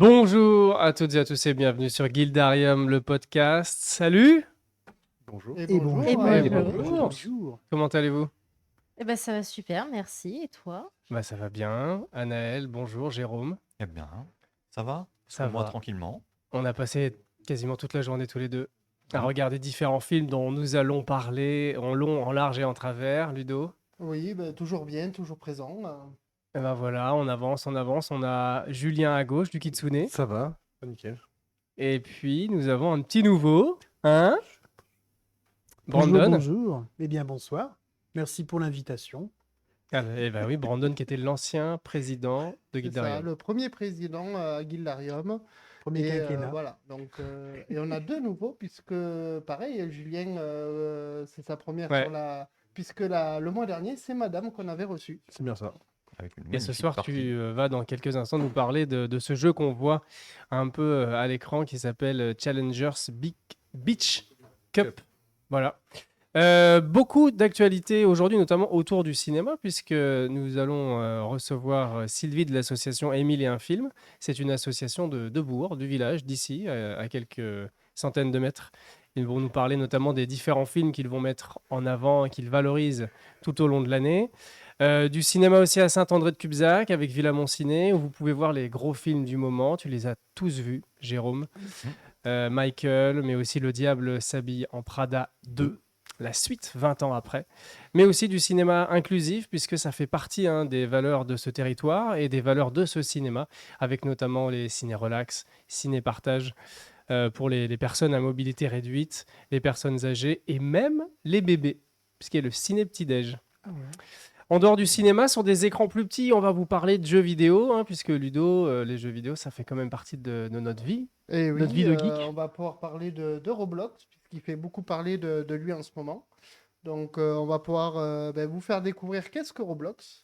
Bonjour à toutes et à tous et bienvenue sur Guildarium, le podcast. Salut, Bonjour. Et bonjour. Et bonjour. bonjour. Bonjour. comment allez-vous? Ça va super, merci. Et toi? Bah ça va bien. Anaël, bonjour. Jérôme, Eh bien, ça va? ça Moi, va. tranquillement. On a passé quasiment toute la journée tous les deux à Mhm. regarder différents films dont nous allons parler en long, en large et en travers. Ludo? Oui, toujours bien, toujours présent. Et ben voilà, on avance, on avance. On a Julien à gauche du Kitsune. Ça va, nickel. Et puis nous avons un petit nouveau, hein? Bonjour, Brandon. bonjour. Eh bien, bonsoir. Merci pour l'invitation. Eh ben oui, Brandon qui était l'ancien président de C'est ça, Guildarium. le premier président à Guildarium. Premier Et quinquennat. voilà, donc, et on a deux nouveaux, puisque pareil, Julien, c'est sa première Ouais. sur la. Puisque le mois dernier, c'est madame qu'on avait reçue. C'est bien ça. Avec une Et ce magnifique soir, partie. tu vas dans quelques instants nous parler de ce jeu qu'on voit un peu à l'écran qui s'appelle Challengers Beach Cup. Voilà. Beaucoup d'actualités aujourd'hui, notamment autour du cinéma, puisque nous allons recevoir Sylvie de l'association Émile et un film. C'est une association de Bourg, du village, d'ici, à quelques centaines de mètres. Ils vont nous parler notamment des différents films qu'ils vont mettre en avant et qu'ils valorisent tout au long de l'année. Du cinéma aussi à Saint-André-de-Cubzac avec Villamont Ciné, où vous pouvez voir les gros films du moment. Tu les as tous vus, Jérôme. Michael, mais aussi Le Diable s'habille en Prada 2, la suite 20 ans après. Mais aussi du cinéma inclusif, puisque ça fait partie des valeurs de ce territoire et des valeurs de ce cinéma, avec notamment les ciné-relax, ciné-partage pour les personnes à mobilité réduite, les personnes âgées et même les bébés, puisqu'il y a le ciné-petit-déj. En dehors du cinéma, sur des écrans plus petits, on va vous parler de jeux vidéo, puisque Ludo, les jeux vidéo, ça fait quand même partie de notre vie. Et oui, Notre vie de geek. on va pouvoir parler de Roblox, puisqu'il fait beaucoup parler de lui en ce moment. Donc, on va pouvoir vous faire découvrir qu'est-ce que Roblox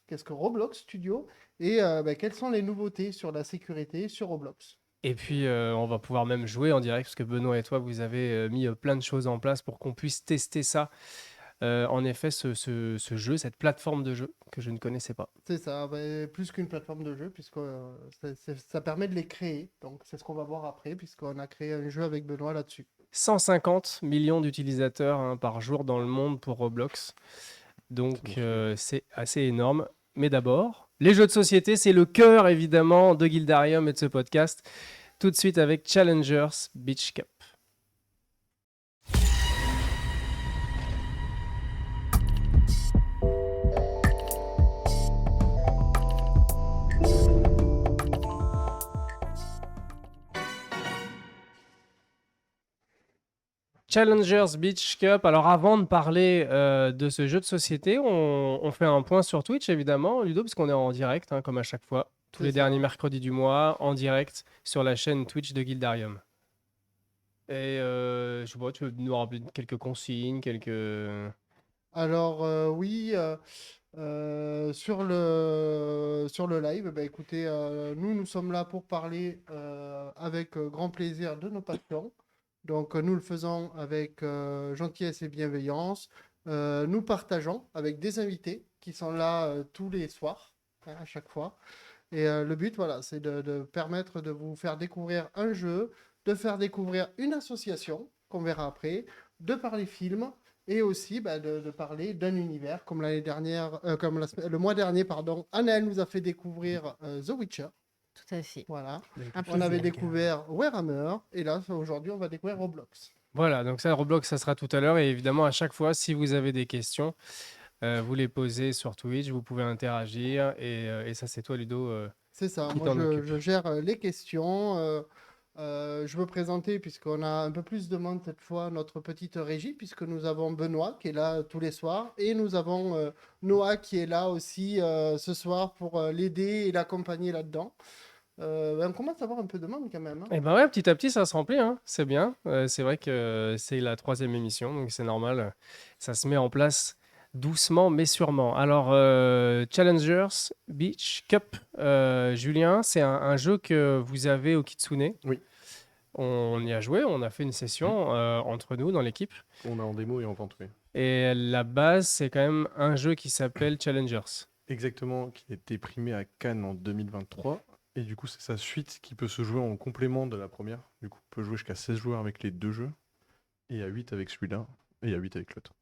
Studio, et quelles sont les nouveautés sur la sécurité sur Roblox. Et puis, on va pouvoir même jouer en direct, parce que Benoît et toi, vous avez mis plein de choses en place pour qu'on puisse tester ça. En effet, ce jeu, cette plateforme de jeu que je ne connaissais pas. C'est ça, plus qu'une plateforme de jeu, puisque ça permet de les créer. Donc, c'est ce qu'on va voir après, puisqu'on a créé un jeu avec Benoît là-dessus. 150 millions d'utilisateurs par jour dans le monde pour Roblox. Donc, c'est assez énorme. Mais d'abord, les jeux de société, c'est le cœur évidemment de Guildarium et de ce podcast. Tout de suite avec Challengers Beach Cup. Challengers Beach Cup. Alors avant de parler de ce jeu de société, on fait un point sur Twitch évidemment, Ludo, parce qu'on est en direct, comme à chaque fois, tous C'est les ça. derniers mercredis du mois, en direct sur la chaîne Twitch de Guildarium. Et je sais pas, tu veux nous rappeler quelques consignes, Alors, oui, sur le live, écoutez, nous sommes là pour parler avec grand plaisir de nos passions. Donc, nous le faisons avec gentillesse et bienveillance. Nous partageons avec des invités qui sont là tous les soirs, à chaque fois. Et le but, voilà, c'est de permettre de vous faire découvrir un jeu, de faire découvrir une association, qu'on verra après, de parler film, et aussi de parler d'un univers, comme l'année dernière, le mois dernier, pardon, Anaël nous a fait découvrir The Witcher. Tout à fait. Voilà. Un On avait plaisir. découvert Warhammer, et là, aujourd'hui, on va découvrir Roblox. Voilà, donc ça, Roblox, ça sera tout à l'heure. Et évidemment, à chaque fois, si vous avez des questions, vous les posez sur Twitch, vous pouvez interagir. Et ça, c'est toi, Ludo. C'est ça, qui moi t'en occupe. je gère les questions. Je veux présenter, puisqu'on a un peu plus de monde cette fois, notre petite régie, puisque nous avons Benoît qui est là tous les soirs, et nous avons Noah qui est là aussi ce soir pour l'aider et l'accompagner là-dedans. On commence à avoir un peu de monde quand même. Eh ben ouais, petit à petit, ça se remplit, c'est bien. C'est vrai que c'est la 3e émission, donc c'est normal. Ça se met en place doucement, mais sûrement. Alors, Challengers Beach Cup, Julien, c'est un jeu que vous avez au Kitsune. Oui. On y a joué, on a fait une session entre nous dans l'équipe. On a en démo et en vente, oui. Et la base, c'est quand même un jeu qui s'appelle Challengers. Exactement, qui a été primé à Cannes en 2023 Et du coup, c'est sa suite qui peut se jouer en complément de la première. Du coup, on peut jouer jusqu'à 16 joueurs avec les deux jeux, et à 8 avec celui-là, et à 8 avec l'autre.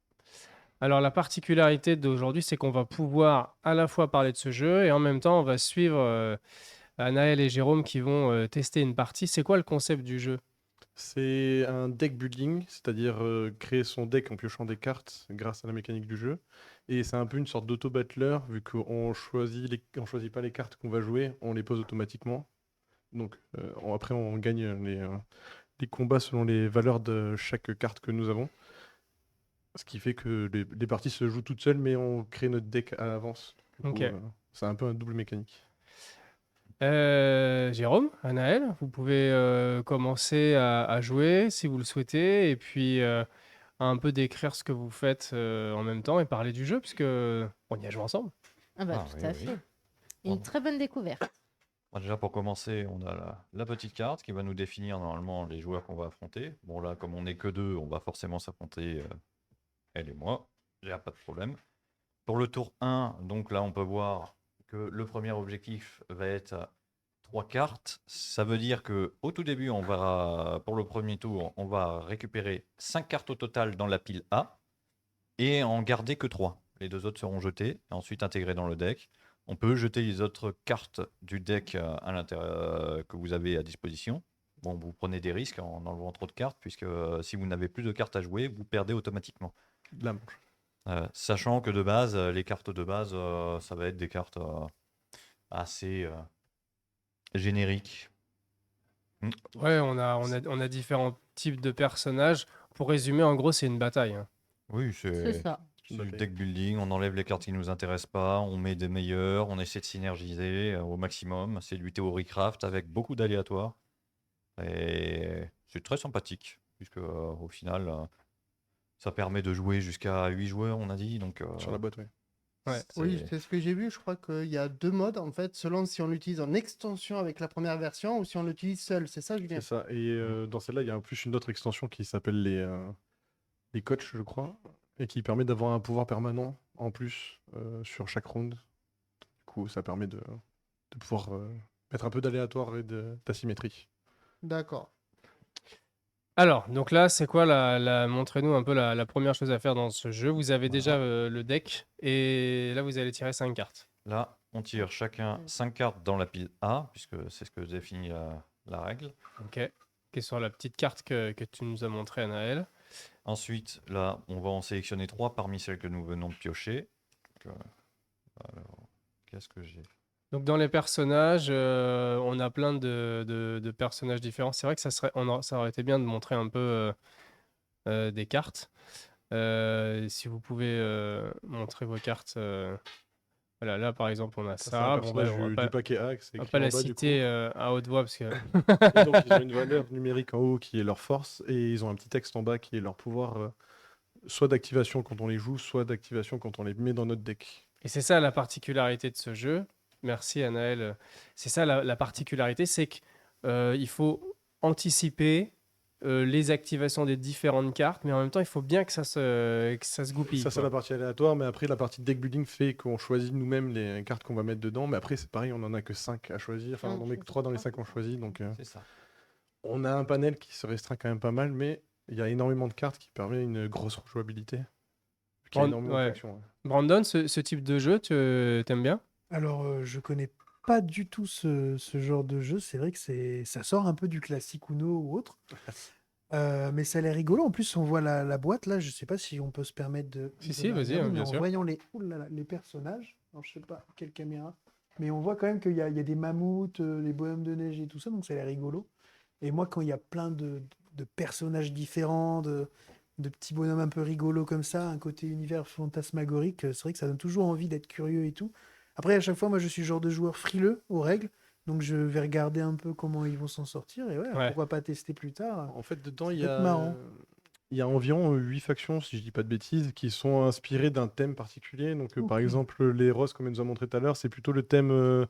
Alors, la particularité d'aujourd'hui, c'est qu'on va pouvoir à la fois parler de ce jeu et en même temps, on va suivre Anaël et Jérôme qui vont tester une partie. C'est quoi le concept du jeu? C'est un deck building, c'est-à-dire créer son deck en piochant des cartes grâce à la mécanique du jeu. Et c'est un peu une sorte d'auto-battler, vu qu'on choisit pas les cartes qu'on va jouer, on les pose automatiquement. Donc après, on gagne les combats selon les valeurs de chaque carte que nous avons. Ce qui fait que les parties se jouent toutes seules, mais on crée notre deck à l'avance. Du coup, Ok. c'est un peu un double mécanique. Jérôme, Anaël, vous pouvez commencer à jouer si vous le souhaitez, et puis un peu décrire ce que vous faites en même temps et parler du jeu, puisque on y a joué ensemble. Ah bah Ah, tout oui, à oui. fait. Une Bon. très bonne découverte. Déjà, pour commencer, on a la petite carte qui va nous définir normalement les joueurs qu'on va affronter. Bon, là, comme on n'est que deux, on va forcément s'affronter, elle et moi. J'ai pas de problème. Pour le tour 1, donc là, on peut voir que le premier objectif va être 3 cartes. Ça veut dire que au tout début, pour le premier tour, on va récupérer 5 cartes au total dans la pile A et en garder que 3. Les deux autres seront jetées et ensuite intégrées dans le deck. On peut jeter les autres cartes du deck à l'intérieur que vous avez à disposition. Bon, vous prenez des risques en enlevant trop de cartes, puisque si vous n'avez plus de cartes à jouer, vous perdez automatiquement. De la manche. Sachant que de base, les cartes de base, ça va être des cartes assez génériques. Ouais, on a différents types de personnages. Pour résumer, en gros, c'est une bataille, hein. Oui, C'est ça. c'est du deck building, on enlève les cartes qui nous intéressent pas, on met des meilleures, on essaie de synergiser au maximum. C'est du theorycraft avec beaucoup d'aléatoires. Et c'est très sympathique, puisque au final, ça permet de jouer jusqu'à 8 joueurs, on a dit. Donc, Sur la boîte, oui. Ouais. Oui, c'est ce que j'ai vu. Je crois qu'il y a deux modes, en fait, selon si on l'utilise en extension avec la première version ou si on l'utilise seul. C'est ça, Julien? C'est ça. Et dans celle-là, il y a en plus une autre extension qui s'appelle les coachs, je crois, et qui permet d'avoir un pouvoir permanent en plus sur chaque round. Du coup, ça permet de pouvoir mettre un peu d'aléatoire et d'asymétrie. D'accord. Alors, donc là, c'est quoi montrez-nous un peu la première chose à faire dans ce jeu. Vous avez déjà le deck, et là, vous allez tirer 5 cartes. là, on tire chacun 5 cartes dans la pile A, puisque c'est ce que définit la règle. Ok. Qui est sur la petite carte que tu nous as montrée, Anaël. Ensuite, là, on va en sélectionner 3 parmi celles que nous venons de piocher. Donc, alors, qu'est-ce que j'ai? Donc dans les personnages, on a plein de personnages différents. C'est vrai que ça aurait été bien de montrer un peu des cartes. Si vous pouvez montrer vos cartes. Voilà, là par exemple, on a Ça, c'est un ça. Bon, personnage on va du pas, paquet A, c'est on va écrit pas en la bas, du coup. citer à haute voix parce que. Et donc, ils ont une valeur numérique en haut qui est leur force, et ils ont un petit texte en bas qui est leur pouvoir, soit d'activation quand on les joue, soit d'activation quand on les met dans notre deck. Et c'est ça la particularité de ce jeu. Merci Anaël. C'est ça la particularité, c'est qu'il faut anticiper les activations des différentes cartes, mais en même temps, il faut bien que ça se goupille, Ça, c'est quoi. la partie aléatoire, mais après, la partie deck building fait qu'on choisit nous-mêmes les cartes qu'on va mettre dedans. Mais après, c'est pareil, on en a que 5 à choisir. Enfin, on en met que 3 dans les 5 qu'on choisit. Donc, C'est ça. on a un panel qui se restreint quand même pas mal, mais il y a énormément de cartes qui permet une grosse rejouabilité. Il y a énormément de Ouais. factions, ouais. Brandon, ce type de jeu, t'aimes bien? Alors, je connais pas du tout ce genre de jeu. C'est vrai que ça sort un peu du classique Uno ou autre. Mais ça a l'air rigolo. En plus, on voit la boîte là. Je sais pas si on peut se permettre de. Si, la vas-y, regarder, mais bien en sûr. voyant les personnages, alors je sais pas quelle caméra, mais on voit quand même qu'il y a des mammouths, des bonhommes de neige et tout ça, donc ça a l'air rigolo. Et moi, quand il y a plein de personnages différents, de petits bonhommes un peu rigolos comme ça, un côté univers fantasmagorique, c'est vrai que ça donne toujours envie d'être curieux et tout. Après, à chaque fois, moi, je suis le genre de joueur frileux aux règles, donc je vais regarder un peu comment ils vont s'en sortir, et ouais, Ouais. pourquoi pas tester plus tard. En fait, dedans, Ça il y peut être a, marrant. il y a environ 8 factions, si je dis pas de bêtises, qui sont inspirées d'un thème particulier. Donc, par Ok. exemple, les Roses, comme elle nous a montré tout à l'heure, c'est plutôt le thème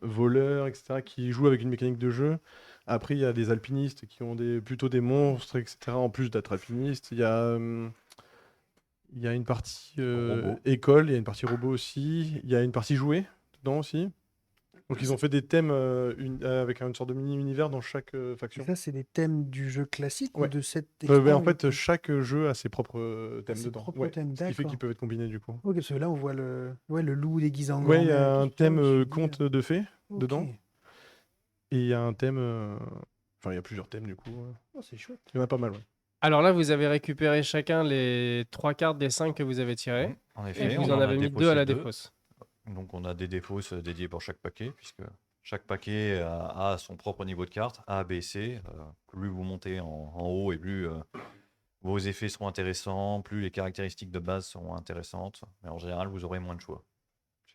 voleur, etc., qui joue avec une mécanique de jeu. Après, il y a des alpinistes qui ont plutôt des monstres, etc., en plus d'être alpinistes. Il y a une partie Robot. école, il y a une partie robot aussi, il y a une partie jouet dedans aussi. Donc ils ont fait des thèmes avec une sorte de mini-univers dans chaque Et faction. ça, c'est des thèmes du jeu classique ou Ouais. de cette En expansion fait, chaque jeu a ses propres thèmes ses dedans. propres Ouais. thèmes, Ce qui fait d'accord. qu'ils peuvent être combinés du coup. Ok, parce que là, on voit le loup déguisé en Ouais, il y grand-mère a et un tout ça, thème je me suis dit, conte de fées ok. dedans. Et il y a un thème. Enfin, il y a plusieurs thèmes du coup. Oh, c'est chouette. Il y en a pas mal, ouais. Alors là, vous avez récupéré chacun les 3 cartes des 5 que vous avez tirées. En Et effet, vous on en en a avez mis 2 à la défaussé 2. défausse. Donc on a des défausses dédiés pour chaque paquet, puisque chaque paquet a son propre niveau de carte, A, B, C. Plus vous montez en haut et plus vos effets seront intéressants, plus les caractéristiques de base seront intéressantes. Mais en général, vous aurez moins de choix.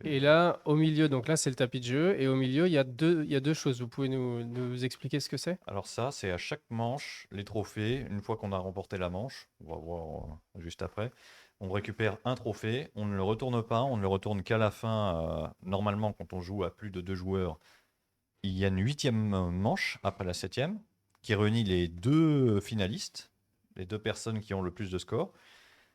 Et là, au milieu, donc là, c'est le tapis de jeu. Et au milieu, il y a deux choses. Vous pouvez nous expliquer ce que c'est? Alors ça, c'est à chaque manche, les trophées. Une fois qu'on a remporté la manche, on va voir juste après, on récupère un trophée, on ne le retourne pas, on ne le retourne qu'à la fin. Normalement, quand on joue à plus de 2 joueurs, il y a une 8e manche après la 7e qui réunit les 2 finalistes, les 2 personnes qui ont le plus de score.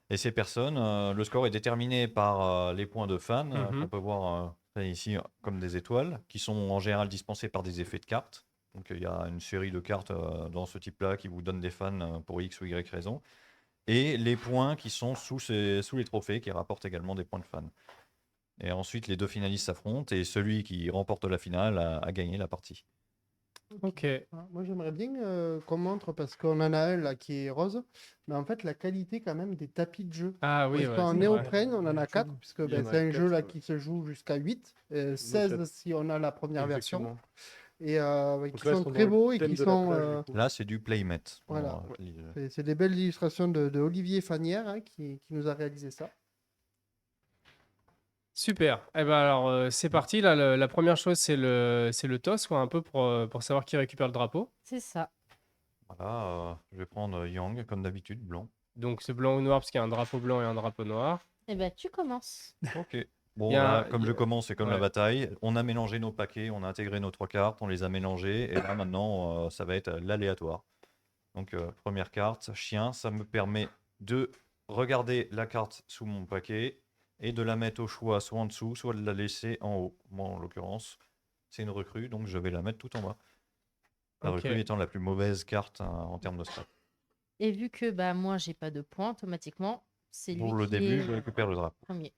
Et ces personnes, le score est déterminé par les points de fans, qu'on peut voir ici comme des étoiles, qui sont en général dispensés par des effets de cartes. Donc il y a une série de cartes dans ce type-là qui vous donnent des fans pour X ou Y raison. Et les points qui sont sous les trophées, qui rapportent également des points de fans. Et ensuite, les 2 finalistes s'affrontent et celui qui remporte la finale a gagné la partie. Ok. Moi, j'aimerais bien qu'on montre, parce qu'on en a un là qui est rose, mais en fait, la qualité quand même des tapis de jeu. Ah oui, Parce ouais, qu'en c'est vrai. néoprène, on en a 4, puisque Il y en a c'est un jeu là quatre, qui se joue jusqu'à 8, il y 16 a- si on a la première version, Effectivement. et Donc qui là, ils sont sont très dans le beaux et thème qui de la sont. plage, du coup. Là, c'est du playmat. Voilà. Ouais. C'est des belles illustrations de Olivier Fanière hein, qui nous a réalisé ça. Super. Eh ben alors, c'est parti. Là, la première chose, c'est le toss, quoi, un peu pour savoir qui récupère le drapeau. C'est ça. Voilà, je vais prendre Yang, comme d'habitude, blanc. Donc, c'est blanc ou noir, parce qu'il y a un drapeau blanc et un drapeau noir. Eh ben, tu commences. Ok. Bon, Il y a là, un- comme il y je a- commence, c'est comme la ouais. bataille. On a mélangé nos paquets, on a intégré nos 3 cartes, on les a mélangées. Et là, maintenant, ça va être l'aléatoire. Donc, première carte, chien. Ça me permet de regarder la carte sous mon paquet et de la mettre au choix soit en dessous, soit de la laisser en haut. Moi, en l'occurrence, c'est une recrue, donc je vais la mettre tout en bas. La Ok. recrue étant la plus mauvaise carte en termes de strat. Et vu que bah, moi, j'ai pas de points, automatiquement, c'est lui Pour le qui début, est je récupère le drapeau. premier.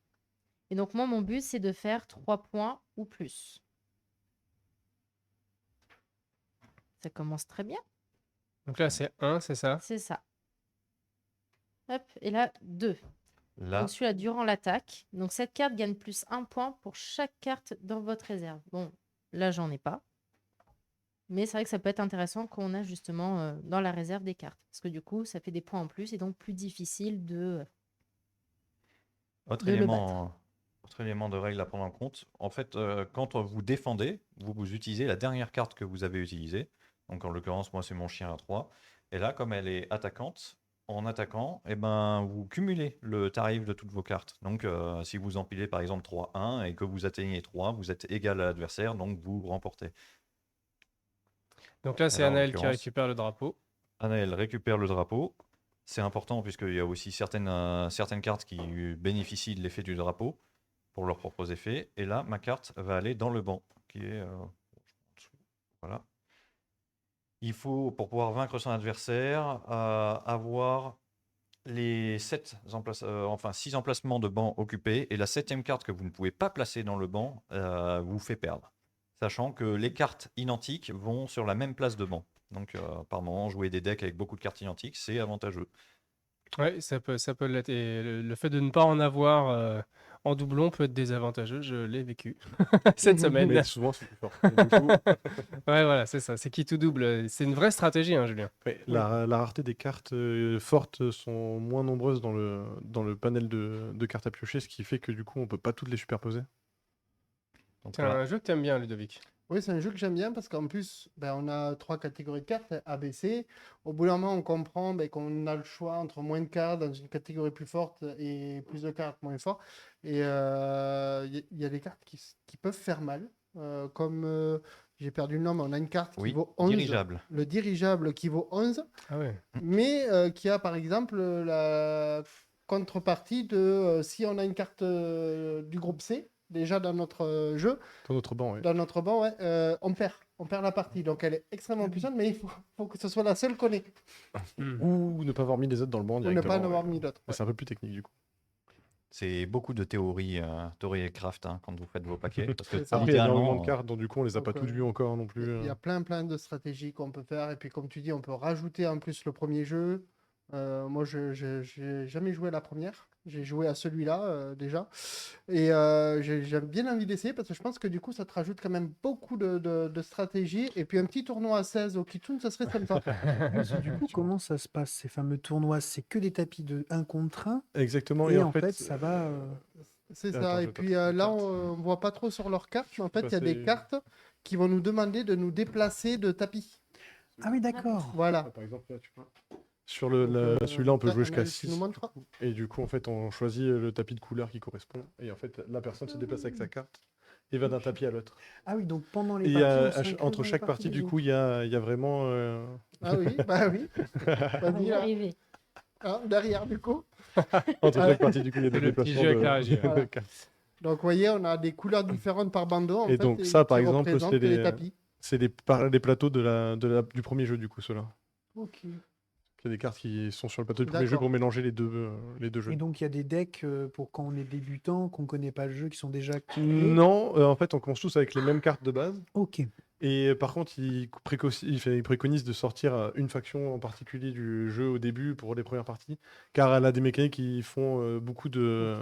Et donc, moi, mon but, c'est de faire 3 points ou plus. Ça commence très bien. Donc là, c'est 1, c'est ça? C'est ça. Hop, et là, 2. Là, Donc celui-là durant l'attaque. Donc cette carte gagne plus 1 point pour chaque carte dans votre réserve. Bon, là, j'en ai pas. Mais c'est vrai que ça peut être intéressant quand on a justement dans la réserve des cartes. Parce que du coup, ça fait des points en plus et donc plus difficile autre de le élément de règle à prendre en compte. En fait, quand vous défendez, vous utilisez la dernière carte que vous avez utilisée. Donc en l'occurrence, moi, c'est mon chien à 3. Et là, comme elle est attaquante, en attaquant, eh ben, vous cumulez le tarif de toutes vos cartes. Donc si vous empilez par exemple 3-1 et que vous atteignez 3, vous êtes égal à l'adversaire, donc vous remportez. Donc là, c'est Alors, en Anaël qui l'occurrence, récupère le drapeau. Anaël récupère le drapeau. C'est important puisqu'il y a aussi certaines cartes qui bénéficient de l'effet du drapeau pour leurs propres effets. Et là, ma carte va aller dans le banc, qui est en dessous. Voilà. Il faut, pour pouvoir vaincre son adversaire, avoir les 6 emplacements de banc occupés. Et la 7e carte que vous ne pouvez pas placer dans le banc vous fait perdre. Sachant que les cartes identiques vont sur la même place de banc. Donc, par moment, jouer des decks avec beaucoup de cartes identiques, c'est avantageux. Oui, ça peut l'être. Et le fait de ne pas en avoir en doublon peut être désavantageux. Je l'ai vécu cette semaine. Mais souvent, c'est plus fort. Et du coup, Ouais, voilà, c'est ça. C'est qui tout double. C'est une vraie stratégie, hein, Julien. ouais, la rareté des cartes fortes sont moins nombreuses dans le panel de cartes à piocher, ce qui fait que du coup, on peut pas toutes les superposer. Donc, C'est là, un jeu que tu aimes bien, Ludovic. Oui, c'est un jeu que j'aime bien parce qu'en plus, on a 3 catégories de cartes, A, B, C. Au bout d'un moment, on comprend qu'on a le choix entre moins de cartes dans une catégorie plus forte et plus de cartes moins fortes. Et il y a des cartes qui peuvent faire mal. Comme j'ai perdu le nom, mais on a une carte qui oui, vaut 11. dirigeable. Le dirigeable qui vaut 11, Ah ouais. mais qui a par exemple la contrepartie de si on a une carte du groupe C, déjà dans notre jeu, Dans notre banc, ouais. dans notre banc, ouais, on perd la partie. Donc elle est extrêmement puissante, mais il faut que ce soit la seule qu'on ait. Ou ne pas avoir mis les autres dans le banc Ou ne directement. pas en avoir ouais. mis d'autres. Mais c'est un peu plus technique du coup. C'est beaucoup de théorie et craft hein, quand vous faites vos paquets. Parce que C'est ça. Après, il y a énormément littéralement, de cartes, donc du coup, on les a Donc, pas toutes vues encore non plus. Il y a plein de stratégies qu'on peut faire. Et puis, comme tu dis, on peut rajouter en plus le premier jeu. Moi, j'ai jamais joué à la première. J'ai joué à celui-là déjà. Et j'ai bien envie d'essayer parce que je pense que du coup, ça te rajoute quand même beaucoup de stratégies. Et puis, un petit tournoi à 16 au Kitsune, ça serait sympa. Du coup, comment ça se passe, ces fameux tournois? C'est que des tapis de 1 contre 1 Exactement. et Et en fait, ça va. C'est Attends, ça. je Et vais pas puis trouver les là, cartes. on voit pas trop sur leurs cartes. Mais en fait, il y a passer- des cartes qui vont nous demander de nous déplacer de tapis. Ah oui, d'accord. Voilà. Par exemple, là, tu vois. Sur Donc, celui-là, on peut jouer jusqu'à Anaël, tu 6. nous montres. Et du coup, en fait, on choisit le tapis de couleur qui correspond. Et en fait, la personne se déplace avec sa carte et va d'un tapis à l'autre. Ah oui, donc pendant les Et parties, on entre s'inclut dans les chaque parties partie, des du autres. coup, il y a vraiment. Ah oui, bah oui. On va Vas-y, y là. arriver. Hein, derrière, du coup. Entre Ah, chaque partie, du coup, il y a des le petit déplacements jeu avec de, la régie, de ouais. cartes. Donc, vous voyez, on a des couleurs différentes par bandeau. En Et fait, donc, ça, par qui exemple, représentent c'est les les- tapis. C'est les plateaux du premier jeu, du coup, ceux-là. Ok. Il y a des cartes qui sont sur le plateau du premier jeu D'accord. pour mélanger les deux jeux. Et donc, il y a des decks pour quand on est débutant, qu'on connaît pas le jeu, qui sont déjà créés. Non, en fait, on commence tous avec les mêmes cartes de base. Ok. Et par contre, il préconise de sortir une faction en particulier du jeu au début pour les premières parties, car elle a des mécaniques qui font beaucoup de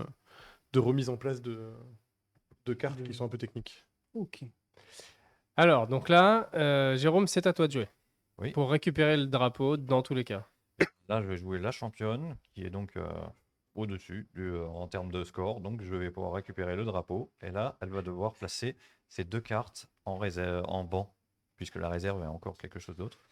remise en place de cartes qui sont un peu techniques. Ok. Alors, donc là, Jérôme, c'est à toi de jouer. Oui. Pour récupérer le drapeau dans tous les cas. là, je vais jouer la championne, qui est donc au-dessus en termes de score. Donc, je vais pouvoir récupérer le drapeau. Et là, elle va devoir placer ces 2 cartes en réserve, en banc, puisque la réserve est encore quelque chose d'autre.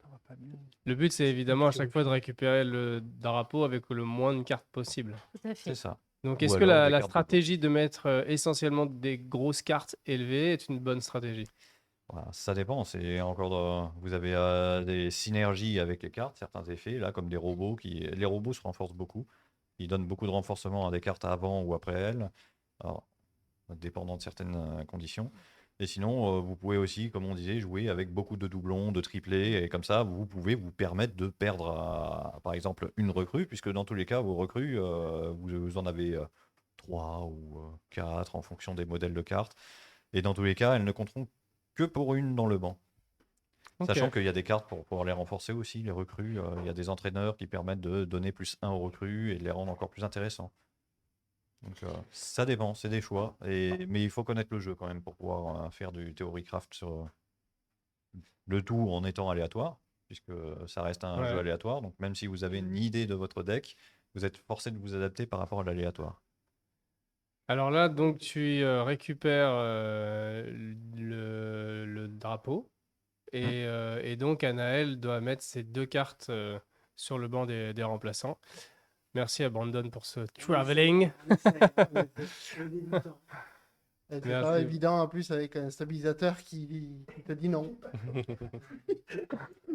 Ça va pas bien. Le but, c'est évidemment à chaque fois de récupérer le drapeau avec le moins de cartes possible. Tout à fait. C'est ça. Donc, Ou est-ce que alors des la cartes de stratégie de mettre essentiellement des grosses cartes élevées est une bonne stratégie? Voilà, ça dépend. Vous avez des synergies avec les cartes, certains effets, là, comme des robots les robots se renforcent beaucoup. Ils donnent beaucoup de renforcement à des cartes avant ou après elles, alors, dépendant de certaines conditions. Et sinon, vous pouvez aussi, comme on disait, jouer avec beaucoup de doublons, de triplés, et comme ça, vous pouvez vous permettre de perdre, par exemple, une recrue, puisque dans tous les cas, vos recrues, vous en avez 3 ou 4 en fonction des modèles de cartes. Et dans tous les cas, elles ne compteront que pour une dans le banc. Ok. Sachant qu'il y a des cartes pour pouvoir les renforcer aussi, les recrues. Il y a des entraîneurs qui permettent de donner +1 aux recrues et de les rendre encore plus intéressants. Donc ça dépend, c'est des choix. Mais il faut connaître le jeu quand même pour pouvoir faire du theory craft sur le tout en étant aléatoire, puisque ça reste un Ouais. jeu aléatoire. Donc même si vous avez une idée de votre deck, vous êtes forcé de vous adapter par rapport à l'aléatoire. Alors là, donc, tu récupères le drapeau. Et donc, Anaël doit mettre ses 2 cartes sur le banc des remplaçants. Merci à Brandon pour ce travelling. C'est Merci. pas évident en plus avec un stabilisateur qui te dit non.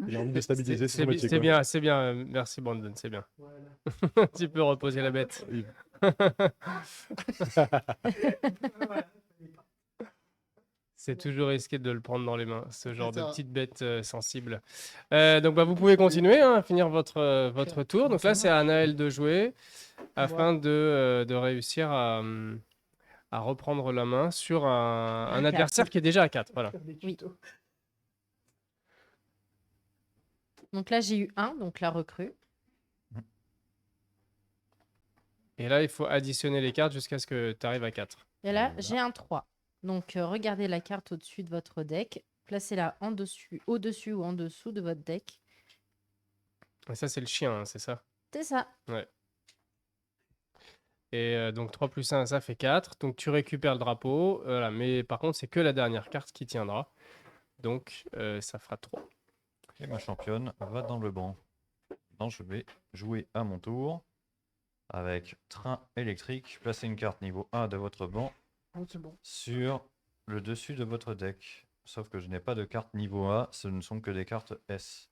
Il a envie de stabiliser son métier. C'est quoi. bien, c'est bien. Merci Brandon, c'est bien. Voilà. Tu peux reposer la bête. Oui. C'est toujours risqué de le prendre dans les mains, ce genre de ça. petite bête sensible. Donc vous pouvez continuer à finir votre tour. Donc là, c'est à Anaël de jouer afin de réussir à reprendre la main sur un quatre. adversaire qui est déjà à 4. Voilà. Donc là, j'ai eu 1, donc la recrue. Et là, il faut additionner les cartes jusqu'à ce que tu arrives à 4. Et là, Voilà. j'ai un 3. Donc, regardez la carte au-dessus de votre deck. Placez-la au-dessus ou en dessous de votre deck. Et ça, c'est le chien, hein, c'est ça. C'est ça. Et donc 3 plus 1, ça fait 4. Donc tu récupères le drapeau. Voilà. Mais par contre, c'est que la dernière carte qui tiendra. Donc ça fera 3. Et ma championne va dans le banc. Maintenant, je vais jouer à mon tour avec train électrique. Placez une carte niveau 1 de votre banc Oh, c'est bon. sur le dessus de votre deck. Sauf que je n'ai pas de carte niveau A, ce ne sont que des cartes S.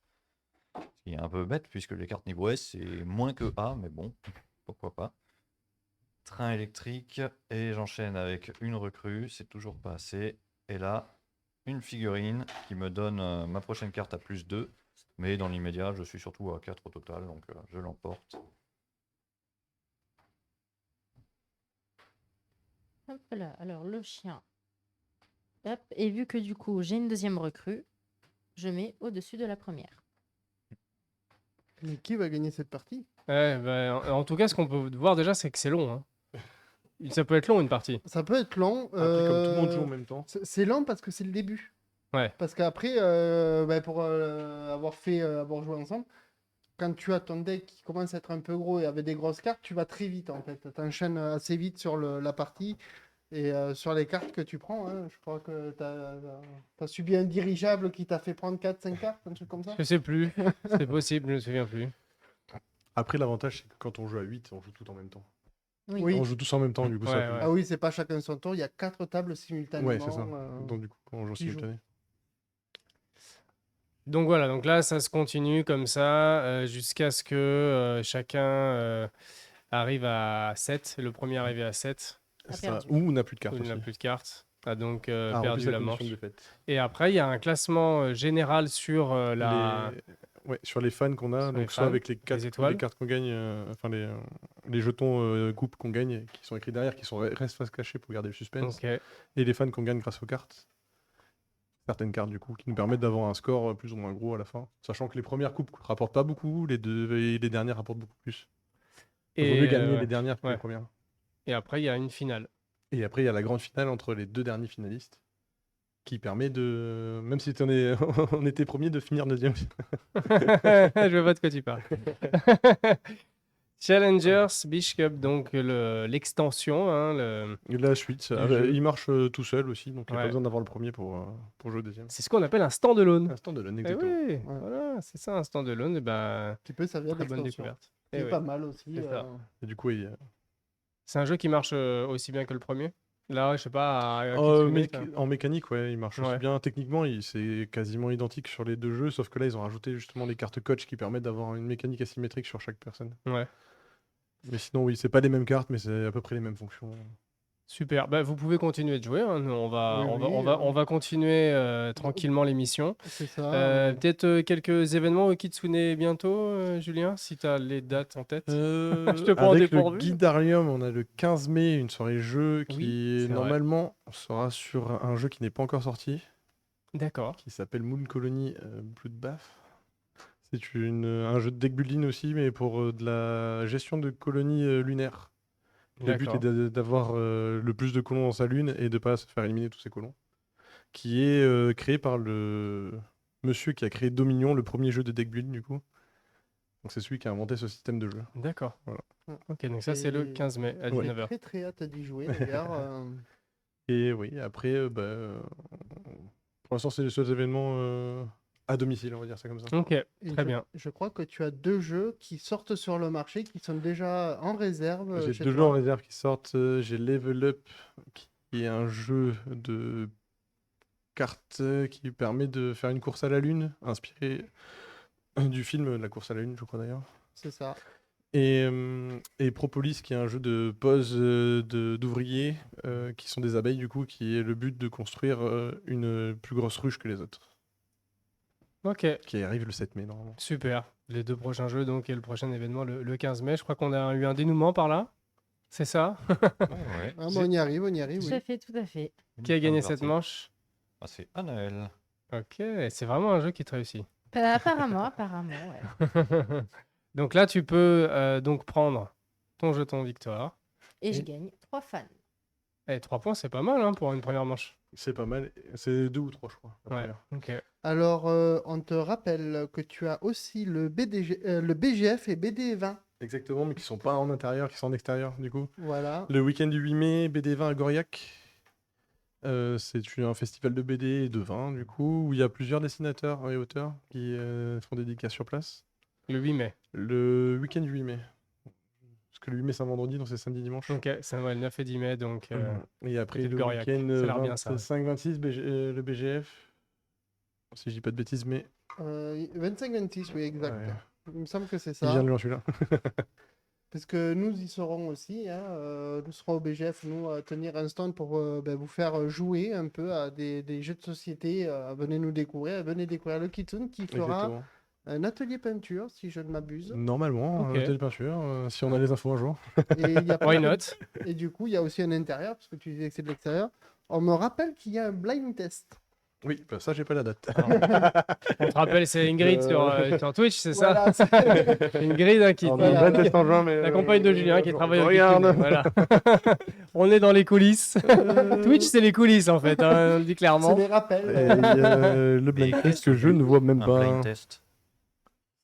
Ce qui est un peu bête puisque les cartes niveau S c'est moins que A, mais bon, pourquoi pas. train électrique et j'enchaîne avec une recrue, c'est toujours pas assez. Et là, une figurine qui me donne ma prochaine carte à +2. Mais dans l'immédiat, je suis surtout à 4 au total, donc je l'emporte. Hop là, alors le chien. Hop, et vu que du coup j'ai une deuxième recrue, je mets au-dessus de la première. Mais qui va gagner cette partie? Ouais, bah, en tout cas, ce qu'on peut voir déjà, c'est que c'est long, hein. Ça peut être long une partie. Ça peut être long. Après, comme tout le monde joue en même temps. C'est lent parce que c'est le début. Ouais. Parce qu'après, pour avoir joué ensemble, quand tu as ton deck qui commence à être un peu gros et avec des grosses cartes, tu vas très vite en fait. Tu enchaînes assez vite sur la partie et sur les cartes que tu prends. Hein. Je crois que tu as subi un dirigeable qui t'a fait prendre 4-5 cartes, un truc comme ça. Je sais plus. C'est possible, je me souviens plus. Après, l'avantage, c'est que quand on joue à 8, on joue tout en même temps. Oui. On joue tous en même temps, du coup, Ouais, ça. ouais. Ah oui, c'est pas chacun son tour, il y a 4 tables simultanément. Ouais, c'est ça. Donc, du coup, on joue qui joue. simultané. Donc voilà, donc là, ça se continue comme ça jusqu'à ce que chacun arrive à 7. Le premier arrivé à 7, A Ça, perdu. ou on n'a plus de où cartes il n'a aussi. plus de cartes, a donc Ah, en plus, perdu la manche. condition de défaite. Et après, il y a un classement général sur Ouais, sur les fans qu'on a, Sur les donc soit fans, avec les étoiles. cartes qu'on gagne, enfin les jetons coupes qu'on gagne, qui sont écrits derrière, qui restent face cachée pour garder le suspense, Ok. et les fans qu'on gagne grâce aux cartes. Certaines cartes du coup, qui nous permettent d'avoir un score plus ou moins gros à la fin. Sachant que les premières coupes rapportent pas beaucoup, les dernières rapportent beaucoup plus. Il vaut mieux gagner ouais. les dernières que les Ouais. premières. Et après, il y a une finale. Et après, il y a la grande finale entre les deux derniers finalistes, qui permet de, même si on était premier, de finir deuxième. Je vois pas de quoi tu parles. Challengers Beach Cup, donc l'extension. Hein, Et la suite, jeu. il marche tout seul aussi, donc il n'y a Ouais. pas besoin d'avoir le premier pour jouer au deuxième. C'est ce qu'on appelle un stand-alone. Instant de l'année, Eh exactement. oui, Ouais. voilà, c'est ça un stand-alone. Et ben, Tu peux servir très bonne d'extension. découverte. C'est Eh oui. pas mal aussi. C'est ça. Et du coup, C'est un jeu qui marche aussi bien que le premier. Là, je sais pas. À en mécanique, ouais, il marche aussi Ouais. bien. Techniquement, c'est quasiment identique sur les deux jeux, sauf que là, ils ont rajouté justement les cartes coach qui permettent d'avoir une mécanique asymétrique sur chaque personne. Ouais. Mais sinon, oui, c'est pas les mêmes cartes, mais c'est à peu près les mêmes fonctions. Super. Bah, vous pouvez continuer de jouer. Hein. Nous, Oui, on va continuer tranquillement l'émission. C'est ça. Peut-être quelques événements au Kitsune bientôt, Julien, si tu as les dates en tête. Je te prends au Avec le dépourvu. Guidarium, on a le 15 mai, une soirée jeu Oui, qui, c'est vrai. normalement, sera sur un jeu qui n'est pas encore sorti, D'accord. qui s'appelle Moon Colony Bloodbath. C'est un jeu de deck building aussi, mais pour de la gestion de colonies lunaires. Le but est d'avoir le plus de colons dans sa lune et de ne pas se faire éliminer tous ces colons. Qui est créé par le monsieur qui a créé Dominion, le premier jeu de deck building du coup. Donc c'est celui qui a inventé ce système de jeu. D'accord. Voilà. Ok, donc ça c'est le Et- 15 mai à Ouais. 19h. Très très hâte d'y jouer d'ailleurs. Et oui, après, pour l'instant, c'est les seuls événements à domicile, on va dire ça comme ça. Ok, Et très bien. Je crois que tu as 2 jeux qui sortent sur le marché, qui sont déjà en réserve. J'ai chez 2 jeux toi. en réserve qui sortent. J'ai Level Up, qui est un jeu de cartes qui permet de faire une course à la Lune, inspiré du film La course à la Lune, je crois d'ailleurs. C'est ça. Et Propolis, qui est un jeu de pose d'ouvriers, qui sont des abeilles, du coup, qui est le but de construire une plus grosse ruche que les autres, Ok, qui arrive le 7 mai, normalement. super. Les deux prochains jeux, donc, et le prochain événement le 15 mai. Je crois qu'on a eu un dénouement par là. C'est ça? Ouais. Ah, bon, on y arrive, Tout oui. à fait, tout à fait. Qui a Une gagné fin de cette partie. manche? Ah, c'est Anaël. Ok, c'est vraiment un jeu qui te réussit. Apparemment, ouais. Donc là, tu peux donc prendre ton jeton victoire. Et je Et- gagne 3 fans. Et 3 points, c'est pas mal hein, pour une première manche. C'est pas mal. C'est 2 ou 3, je crois. la Ouais, première. ok. Alors, on te rappelle que tu as aussi le BGF et BD20. Exactement, mais qui sont pas en intérieur, qui sont en extérieur, du coup. Voilà. Le week-end du 8 mai, BD20 à Goriac. C'est un festival de BD et de vin, du coup, où il y a plusieurs dessinateurs et auteurs qui font des dédicaces sur place. Le 8 mai. Le week-end du 8 mai. Parce que le 8 mai, c'est un vendredi, donc c'est samedi, dimanche. Ok, ça va le 9 et 10 mai, donc... Et après, côté de le Goriac. week-end Ça a l'air bien, ça, ouais. 25-26, le BGF. Si je dis pas de bêtises, mais 25-26, oui, exact. Ouais. Il me semble que c'est il ça. vient de loin celui-là. parce que nous y serons aussi. Hein, nous serons au BGF, nous, à tenir un stand pour vous faire jouer un peu à des jeux de société. Venez nous découvrir, venez découvrir le Kitsune qui fera Exactement. un atelier peinture, si je ne m'abuse. Normalement, Ok. un hôtel de peinture, si on a les infos un jour. Et, il y a Why pas que- not? et du coup, il y a aussi un intérieur, parce que tu disais que c'est de l'extérieur. On me rappelle qu'il y a un blind test. Oui, bah ça, j'ai pas la date. On te rappelle, c'est Ingrid sur Twitch, c'est ça? Voilà, c'est- Ingrid hein, qui On Voilà. a un test en juin, mais. la compagne de Julien qui travaille au Regarde. Kitsune, voilà. On est dans les coulisses. Twitch, c'est les coulisses en fait, hein, on le dit c'est clairement. des rappels. Et le blind Et test que je ne vois même Un pas. blind test.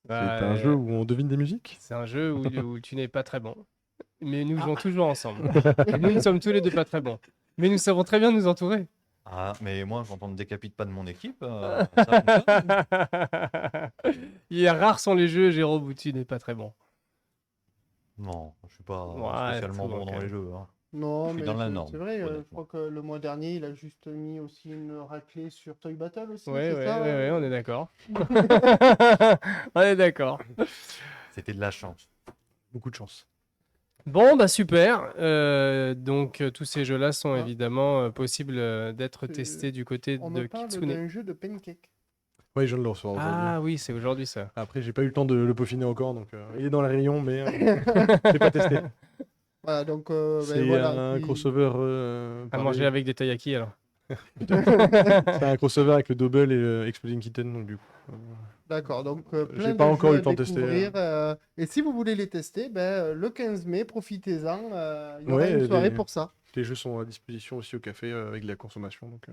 C'est Bah, un jeu où on devine des musiques. c'est un jeu où tu n'es pas très bon. Mais nous jouons toujours ensemble. Et nous ne sommes tous les deux pas très bons. Mais nous savons très bien nous entourer. Ah, mais moi, quand on ne décapite pas de mon équipe, ça fonctionne. Rares sont les jeux, Jérôme, où tu n'es pas très bon. Non, je suis pas Ouais, spécialement tout, bon ok. dans les jeux. Hein. Non, Je suis mais dans la c'est norme, c'est vrai, je honnêtement. crois que le mois dernier, il a juste mis aussi une raclée sur Toy Battle aussi, Ouais, c'est ouais, ça? ouais, ouais, on est d'accord. On est d'accord. C'était de la chance. Beaucoup de chance. Bon, bah super. Donc, tous ces jeux-là sont Ah. évidemment possibles d'être C'est- testés du côté On de me parle Kitsune. d'un jeu de pancake. Ouais, je viens de le recevoir aujourd'hui. Ah oui, c'est aujourd'hui ça. Après, j'ai pas eu le temps de le peaufiner encore, donc il est dans la rayon, mais j'ai pas testé. Voilà, donc C'est voilà. un puis- crossover. À pareil. manger avec des taiyaki alors. C'est un crossover avec le Double et Exploding Kitten, donc du coup. D'accord, donc J'ai plein pas de encore jeux eu le temps à de tester, découvrir, et si vous voulez les tester, le 15 mai, profitez-en. Il y aura Ouais, une soirée les- pour ça. Les jeux sont à disposition aussi au café avec de la consommation. Donc,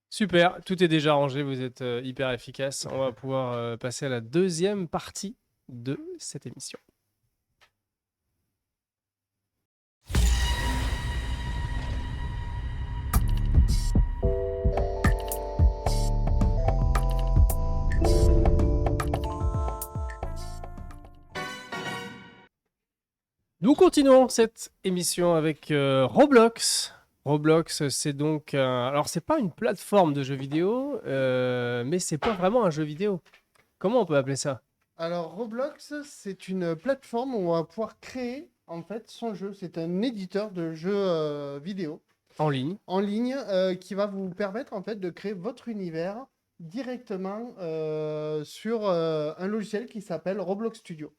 Super, tout est déjà rangé, vous êtes hyper efficace. On va pouvoir passer à la deuxième partie de cette émission. Nous continuons cette émission avec Roblox. Roblox, c'est donc alors c'est pas une plateforme de jeux vidéo, mais c'est pas vraiment un jeu vidéo. Comment on peut appeler ça? Alors, Roblox, c'est une plateforme où on va pouvoir créer en fait son jeu. C'est un éditeur de jeux vidéo En ligne. en ligne qui va vous permettre en fait de créer votre univers directement sur un logiciel qui s'appelle Roblox Studio.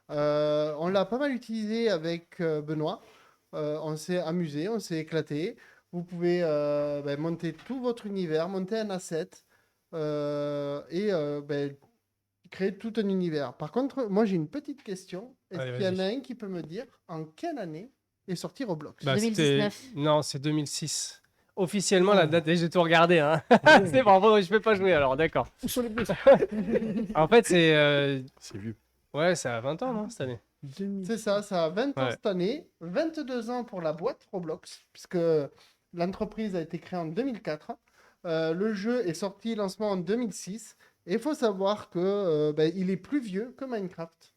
On l'a pas mal utilisé avec Benoît. On s'est amusé, on s'est éclaté. Vous pouvez monter tout votre univers, monter un asset et créer tout un univers. Par contre, moi j'ai une petite question. Est-ce Allez, qu'il y en a vas-y. un qui peut me dire en quelle année est sorti Roblox? Bah, 2019. Non, c'est 2006. Officiellement, la Oh. date, et j'ai tout regardé. Hein. C'est bon, je peux pas jouer alors, d'accord. Où sont les bus? En fait, c'est. c'est vieux. Ouais, ça a 20 ans, non, cette année? C'est ça, ça a 20 ans Ouais. cette année, 22 ans pour la boîte Roblox, puisque l'entreprise a été créée en 2004. Le jeu est sorti lancement en 2006. Et il faut savoir que il est plus vieux que Minecraft.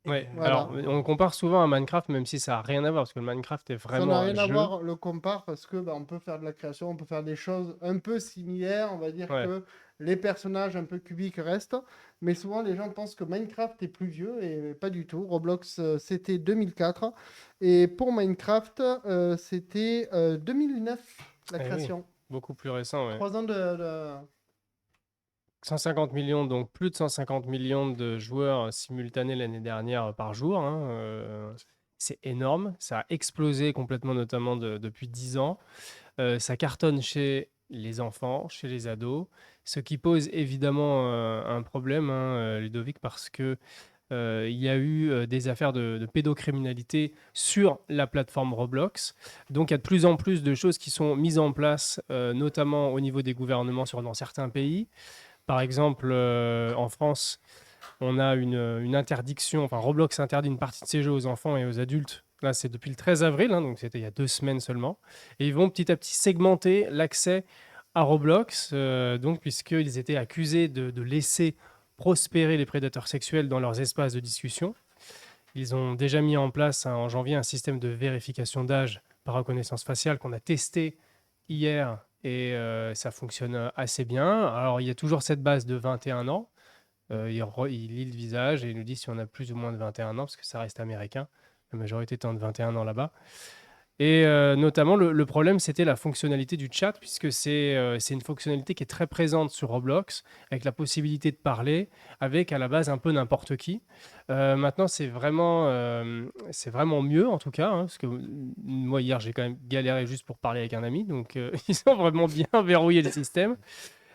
Ouais, Voilà. alors on compare souvent à Minecraft, même si ça n'a rien à voir, parce que le Minecraft est Ça vraiment n'a un rien à jeu. voir, le compare, parce que on peut faire de la création, on peut faire des choses un peu similaires. On va dire Ouais. que les personnages un peu cubiques restent. Mais souvent, les gens pensent que Minecraft est plus vieux, et pas du tout. Roblox, c'était 2004. Et pour Minecraft, c'était 2009, la Eh oui. création. Beaucoup plus récent, ouais. 3 ans de... 150 millions, donc plus de 150 millions de joueurs simultanés l'année dernière par jour. Hein, c'est énorme. Ça a explosé complètement, notamment depuis 10 ans. Ça cartonne chez les enfants, chez les ados, ce qui pose évidemment un problème, hein, Ludovic, parce que il y a eu des affaires de pédocriminalité sur la plateforme Roblox. Donc il y a de plus en plus de choses qui sont mises en place, notamment au niveau des gouvernements dans certains pays. Par exemple, en France, on a une interdiction, enfin Roblox interdit une partie de ses jeux aux enfants et aux adultes. Là, c'est depuis le 13 avril, hein, donc c'était il y a 2 semaines seulement. Et ils vont petit à petit segmenter l'accès à Roblox, donc puisqu'ils étaient accusés de laisser prospérer les prédateurs sexuels dans leurs espaces de discussion. Ils ont déjà mis en place en janvier un système de vérification d'âge par reconnaissance faciale qu'on a testé hier et ça fonctionne assez bien. Alors, il y a toujours cette base de 21 ans, Il lit le visage et il nous dit si on a plus ou moins de 21 ans, parce que ça reste américain. La majorité étant de 21 ans là-bas. Et notamment, le problème, c'était la fonctionnalité du chat, puisque c'est une fonctionnalité qui est très présente sur Roblox, avec la possibilité de parler avec à la base un peu n'importe qui. Maintenant, c'est vraiment mieux, en tout cas, hein, parce que moi, hier, j'ai quand même galéré juste pour parler avec un ami, donc ils ont vraiment bien verrouillé le système.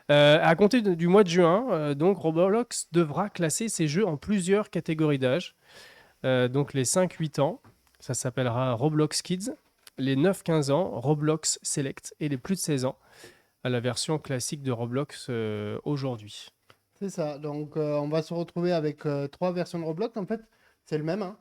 À compter du mois de juin, donc Roblox devra classer ses jeux en plusieurs catégories d'âge. Donc les 5-8 ans, ça s'appellera Roblox Kids. Les 9-15 ans, Roblox Select. Et les plus de 16 ans, à la version classique de Roblox aujourd'hui. C'est ça. Donc, on va se retrouver avec 3 versions de Roblox. En fait, c'est le même, hein,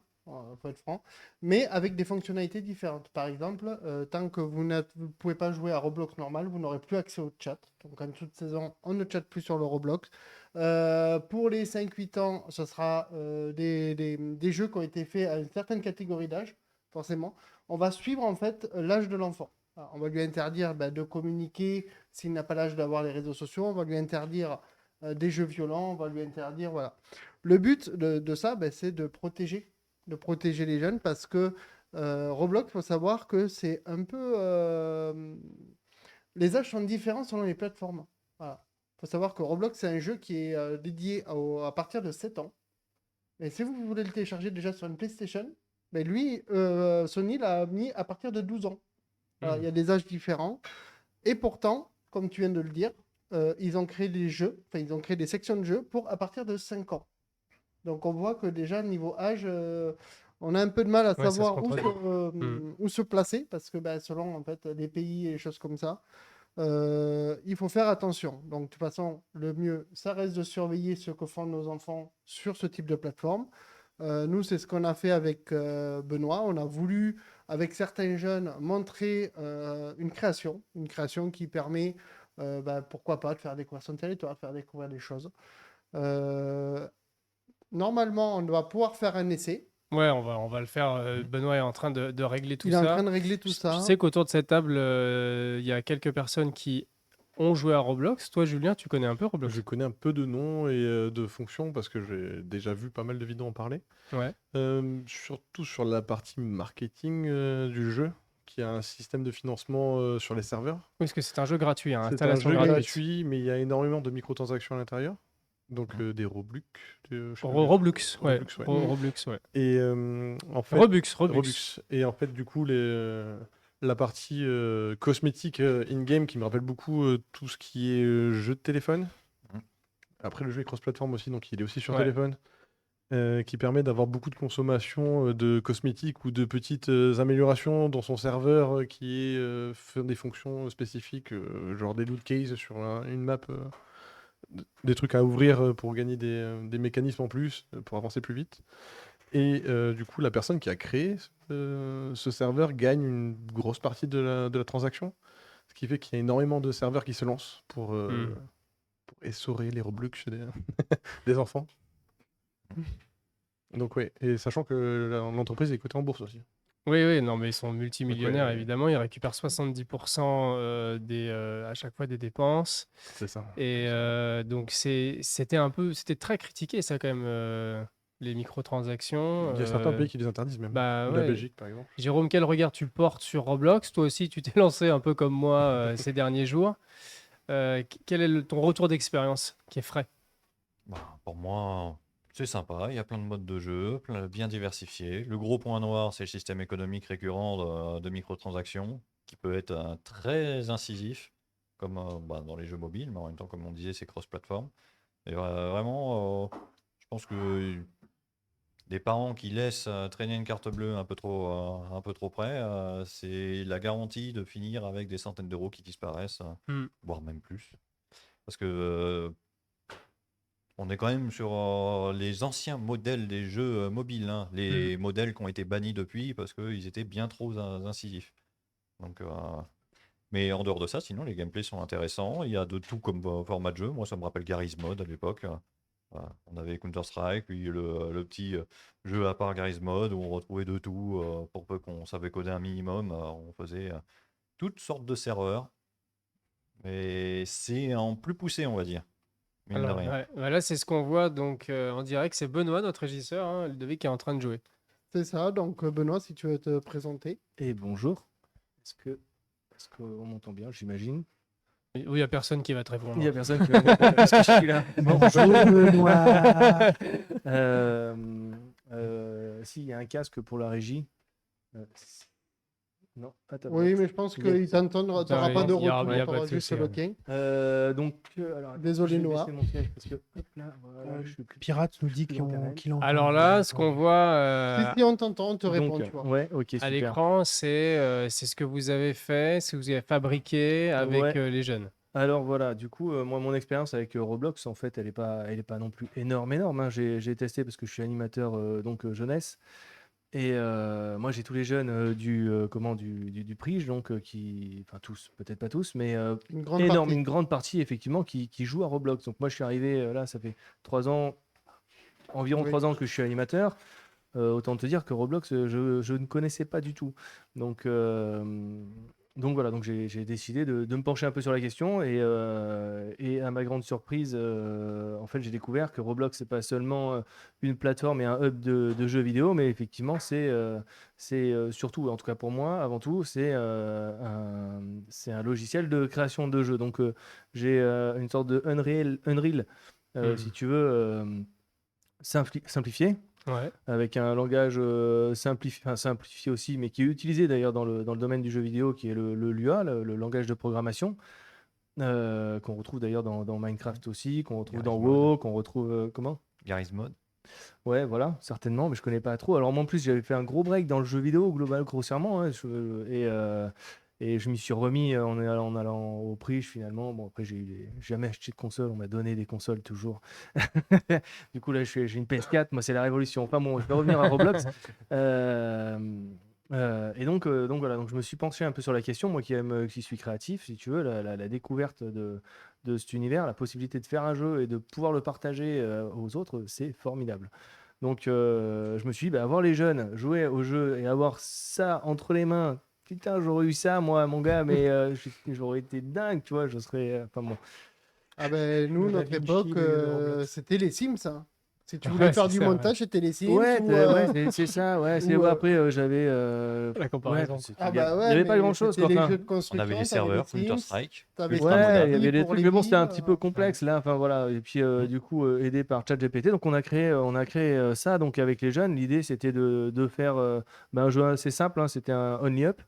faut être franc, mais avec des fonctionnalités différentes. Par exemple, tant que vous ne pouvez pas jouer à Roblox normal, vous n'aurez plus accès au chat. Donc, en toute saison, on ne chatte plus sur le Roblox. Pour les 5-8 ans, ce sera des jeux qui ont été faits à une certaine catégorie d'âge, forcément. On va suivre en fait l'âge de l'enfant. On va lui interdire de communiquer s'il n'a pas l'âge d'avoir les réseaux sociaux. On va lui interdire des jeux violents, on va lui interdire, voilà. Le but de ça, c'est de protéger les jeunes parce que Roblox, il faut savoir que c'est un peu... les âges sont différents selon les plateformes. Voilà. Il faut savoir que Roblox, c'est un jeu qui est dédié à partir de 7 ans. Et si vous voulez le télécharger déjà sur une PlayStation, lui, Sony l'a mis à partir de 12 ans. Voilà, il y a des âges différents. Et pourtant, comme tu viens de le dire, ils ont créé des jeux, enfin ils ont créé des sections de jeux pour à partir de 5 ans. Donc on voit que déjà niveau âge, on a un peu de mal à Ouais, ça se savoir contredit. où se placer parce que selon en fait les pays et les choses comme ça, il faut faire attention. Donc de toute façon, le mieux, ça reste de surveiller ce que font nos enfants sur ce type de plateforme. Nous, c'est ce qu'on a fait avec Benoît. On a voulu, avec certains jeunes, montrer une création qui permet, pourquoi pas, de faire découvrir son territoire, de faire découvrir des choses. Normalement, on doit pouvoir faire un essai. Ouais, on va le faire. Benoît est en train de régler tout Il est en ça. train de régler tout Je ça. sais qu'autour de cette table, il y a quelques personnes qui ont joué à Roblox. Toi, Julien, tu connais un peu Roblox? Je connais un peu de noms et de fonctions parce que j'ai déjà vu pas mal de vidéos en parler. Ouais. Surtout sur la partie marketing du jeu, qui a un système de financement sur les serveurs. Oui, parce que c'est un jeu gratuit, hein, C'est un installation jeu gratuite. gratuit, mais il y a énormément de microtransactions à l'intérieur. Donc des Robux. Je sais pas bien. Roblux, ouais. Robux, ouais. Roblux, ouais. Et en fait, Robux. Robux. Et en fait, du coup, la partie cosmétique in-game qui me rappelle beaucoup tout ce qui est jeu de téléphone. Mhm. Après, le jeu est cross-platform aussi, donc il est aussi sur Ouais. téléphone. Qui permet d'avoir beaucoup de consommation de cosmétiques ou de petites améliorations dans son serveur qui fait des fonctions spécifiques, genre des loot cases sur une map, des trucs à ouvrir pour gagner des mécanismes en plus, pour avancer plus vite. Et du coup, la personne qui a créé ce serveur gagne une grosse partie de la transaction, ce qui fait qu'il y a énormément de serveurs qui se lancent pour essorer les Roblox des enfants. Donc ouais, et sachant que l'entreprise est cotée en bourse aussi. Oui, non, mais ils sont multimillionnaires, ouais. évidemment. Ils récupèrent 70% à chaque fois des dépenses. C'est ça. Et donc, c'était très critiqué, ça, quand même, les microtransactions. Il y a certains pays qui les interdisent même. Bah La ouais. Belgique, par exemple. Jérôme, quel regard tu portes sur Roblox? Toi aussi, tu t'es lancé un peu comme moi ces derniers jours. Quel est ton retour d'expérience qui est frais? Pour moi, c'est sympa. Il y a plein de modes de jeu, bien diversifiés. Le gros point noir, c'est le système économique récurrent de microtransactions, qui peut être très incisif, comme dans les jeux mobiles, mais en même temps, comme on disait, c'est cross-platform. Et vraiment, je pense que des parents qui laissent traîner une carte bleue un peu trop près, c'est la garantie de finir avec des centaines d'euros qui disparaissent, voire même plus. Parce que on est quand même sur les anciens modèles des jeux mobiles, hein, les modèles qui ont été bannis depuis parce qu'ils étaient bien trop incisifs. Donc, mais en dehors de ça, sinon les gameplays sont intéressants. Il y a de tout comme format de jeu. Moi, ça me rappelle Garry's Mod à l'époque. On avait Counter-Strike, puis le petit jeu à part Garry's Mod où on retrouvait de tout. Pour peu qu'on savait coder un minimum, on faisait toutes sortes de serveurs. Mais c'est en plus poussé, on va dire. mine de Alors, rien. ouais, bah là, c'est ce qu'on voit donc en direct. C'est Benoît, notre régisseur, hein, Ludovic, qui est en train de jouer. C'est ça, donc Benoît, si tu veux te présenter. Et bonjour. Est-ce qu'on m'entend bien, j'imagine? Oui, il n'y a personne qui va te répondre. Il n'y a personne qui va me répondre parce que je suis là. Bonjour Benoît. Si, il y a un casque pour la régie. Non, pas ta Oui, boîte. mais je pense Il est- qu'il t'entendra, tu n'auras Ouais, pas de il y aura- retour, il y a tu pas de auras juste souci, le ouais. quin. Donc, alors, Désolé, je vais Noah. baisser mon siège parce que, hop là, voilà, je suis plus Pirate nous dit plus qu'il en terrain. entend. Alors là, ce qu'on voit Si on t'entend, on te répond, Donc, tu vois. ouais, ok, à super. l'écran, c'est ce que vous avez fait, ce que vous avez fabriqué avec Ouais. les jeunes. Alors voilà, du coup, moi, mon expérience avec Roblox, en fait, elle est pas non plus énorme, hein. J'ai testé parce que je suis animateur jeunesse. Et moi, j'ai tous les jeunes du Prige, donc enfin tous, peut-être pas tous, mais Une grande une partie. grande partie effectivement qui jouent à Roblox. Donc moi, je suis arrivé là, ça fait 3 ans, environ Oui. 3 ans que je suis animateur. Autant te dire que Roblox, je ne connaissais pas du tout. Donc voilà, donc j'ai décidé de me pencher un peu sur la question et à ma grande surprise, en fait, j'ai découvert que Roblox, c'est pas seulement une plateforme et un hub de jeux vidéo, mais effectivement, c'est surtout, en tout cas pour moi, avant tout, c'est un logiciel de création de jeux. Donc j'ai une sorte de Unreal, si tu veux, simplifié Ouais. avec un langage simplifié aussi, mais qui est utilisé d'ailleurs dans le domaine du jeu vidéo, qui est le Lua, le langage de programmation, qu'on retrouve d'ailleurs dans Minecraft aussi, qu'on retrouve dans Garry's Mod. WoW, qu'on retrouve comment? Garry's Mod. Ouais, voilà, certainement, mais je connais pas trop. Alors moi en plus, j'avais fait un gros break dans le jeu vidéo global, grossièrement, hein, et je m'y suis remis en allant au Prix finalement. Bon, après, j'ai jamais acheté de console, on m'a donné des consoles toujours. Du coup, là, j'ai une PS4, moi, c'est la révolution. Enfin bon, je vais revenir à Roblox. Et donc voilà, donc je me suis penché un peu sur la question, moi qui suis créatif, si tu veux, la découverte de cet univers, la possibilité de faire un jeu et de pouvoir le partager aux autres, c'est formidable. Donc je me suis dit, bah, avoir les jeunes jouer au jeu et avoir ça entre les mains, putain, j'aurais eu ça, moi, mon gars, mais j'aurais été dingue, tu vois, je serais. Enfin bon. Ah ben, nous, Le Da notre Vinci époque, de Roblox. c'était les Sims, hein. Si tu voulais Ouais, faire c'est du ça, ouais. montage, c'était les Sims. Ouais, ou, ouais, c'est ça, ouais. ou, Après, j'avais. La comparaison. ouais, Ah il y bah ouais, avait pas mais grand-chose, c'était quoi. les Enfin, jeux de On construction, avait les t'avais serveurs, les Sims, Counter-Strike, t'avais Ultra ouais, il y Modern. avait des pour trucs, les mais bon, c'était un vies, petit peu complexe là. Enfin voilà. Et puis du coup, aidé par ChatGPT, donc on a créé ça. Donc avec les jeunes, l'idée c'était de faire un jeu assez simple, hein. C'était un Only Up.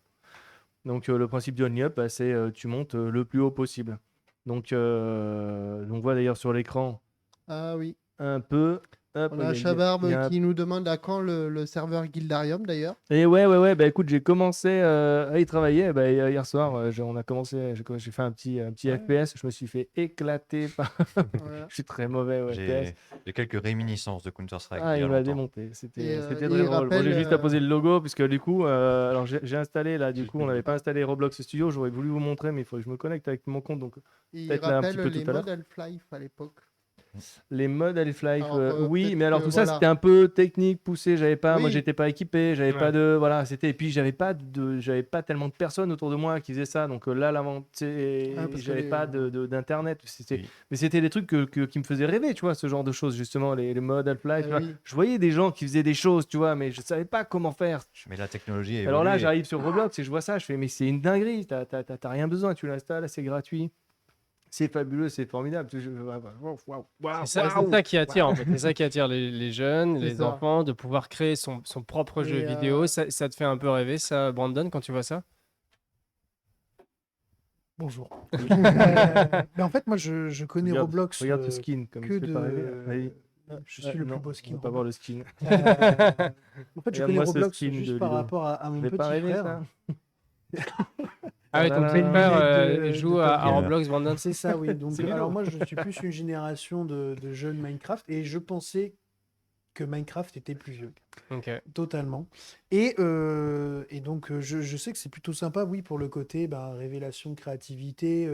Donc le principe du Only Up, bah, c'est tu montes le plus haut possible. Donc on voit d'ailleurs sur l'écran Ah oui. un peu. Hop, On a il y il y Chabarbe a un qui nous demande à quand le serveur Guildarium, d'ailleurs. Et ouais, bah écoute, j'ai commencé à y travailler bah, hier soir. On a commencé, j'ai fait un petit FPS, je me suis fait éclater. Voilà. Je suis très mauvais au FPS. J'ai quelques réminiscences de Counter-Strike Ah, il y a il m'a longtemps. démonté. C'était Et très il drôle. Bon, rappelle, j'ai juste à poser le logo, puisque du coup, alors j'ai installé là, du coup, on n'avait pas installé Roblox Studio. J'aurais voulu vous montrer, mais il faut que je me connecte avec mon compte. Donc, Il peut-être là un petit rappelle peu les tout à l'heure. modes Half-Life à l'époque. Les modes Half-Life, Alors, oui, peut-être mais alors que, tout ça, voilà. c'était un peu technique, poussé. Moi, Oui. j'étais pas équipé, j'avais Ouais. pas de, voilà, c'était. Et puis, j'avais pas tellement de personnes autour de moi qui faisaient ça. Donc là, Ah, parce que j'avais les- pas d'internet. Oui. Mais c'était des trucs qui me faisaient rêver, tu vois, ce genre de choses, justement, les modes Half-Life. Eh tu vois. oui. Je voyais des gens qui faisaient des choses, tu vois, mais je savais pas comment faire. Mais la technologie est Alors là, j'arrive sur Roblox et je vois ça, je fais, mais c'est une dinguerie, t'as rien besoin, tu l'installes, c'est gratuit. C'est fabuleux, c'est formidable. C'est ça qui attire, en fait. C'est ça qui attire les jeunes, C'est les ça. enfants, de pouvoir créer son propre jeu Et, vidéo. Ça te fait un peu rêver, ça, Brandon, quand tu vois ça? Bonjour. Mais en fait, moi, je connais Regarde, Roblox Regarde ce skin, comme que il fait pas rêver. de. Vas-y. Je suis le Non, plus beau on skin. va pas voir le skin. En fait, je connais Regarde-moi ce Roblox skin juste de par Ludo. rapport à mon Ça fait petit pas rêver, frère. ça. Ah ouais, ton Voilà. petit frère Lunettes de joue Top à Gun. Roblox, Brandon. C'est ça, oui. Donc, C'est Ludo. alors moi, je suis plus une génération de jeunes Minecraft et je pensais que Minecraft était plus vieux. Ok. Totalement. Et donc, je sais que c'est plutôt sympa, oui, pour le côté révélation de créativité.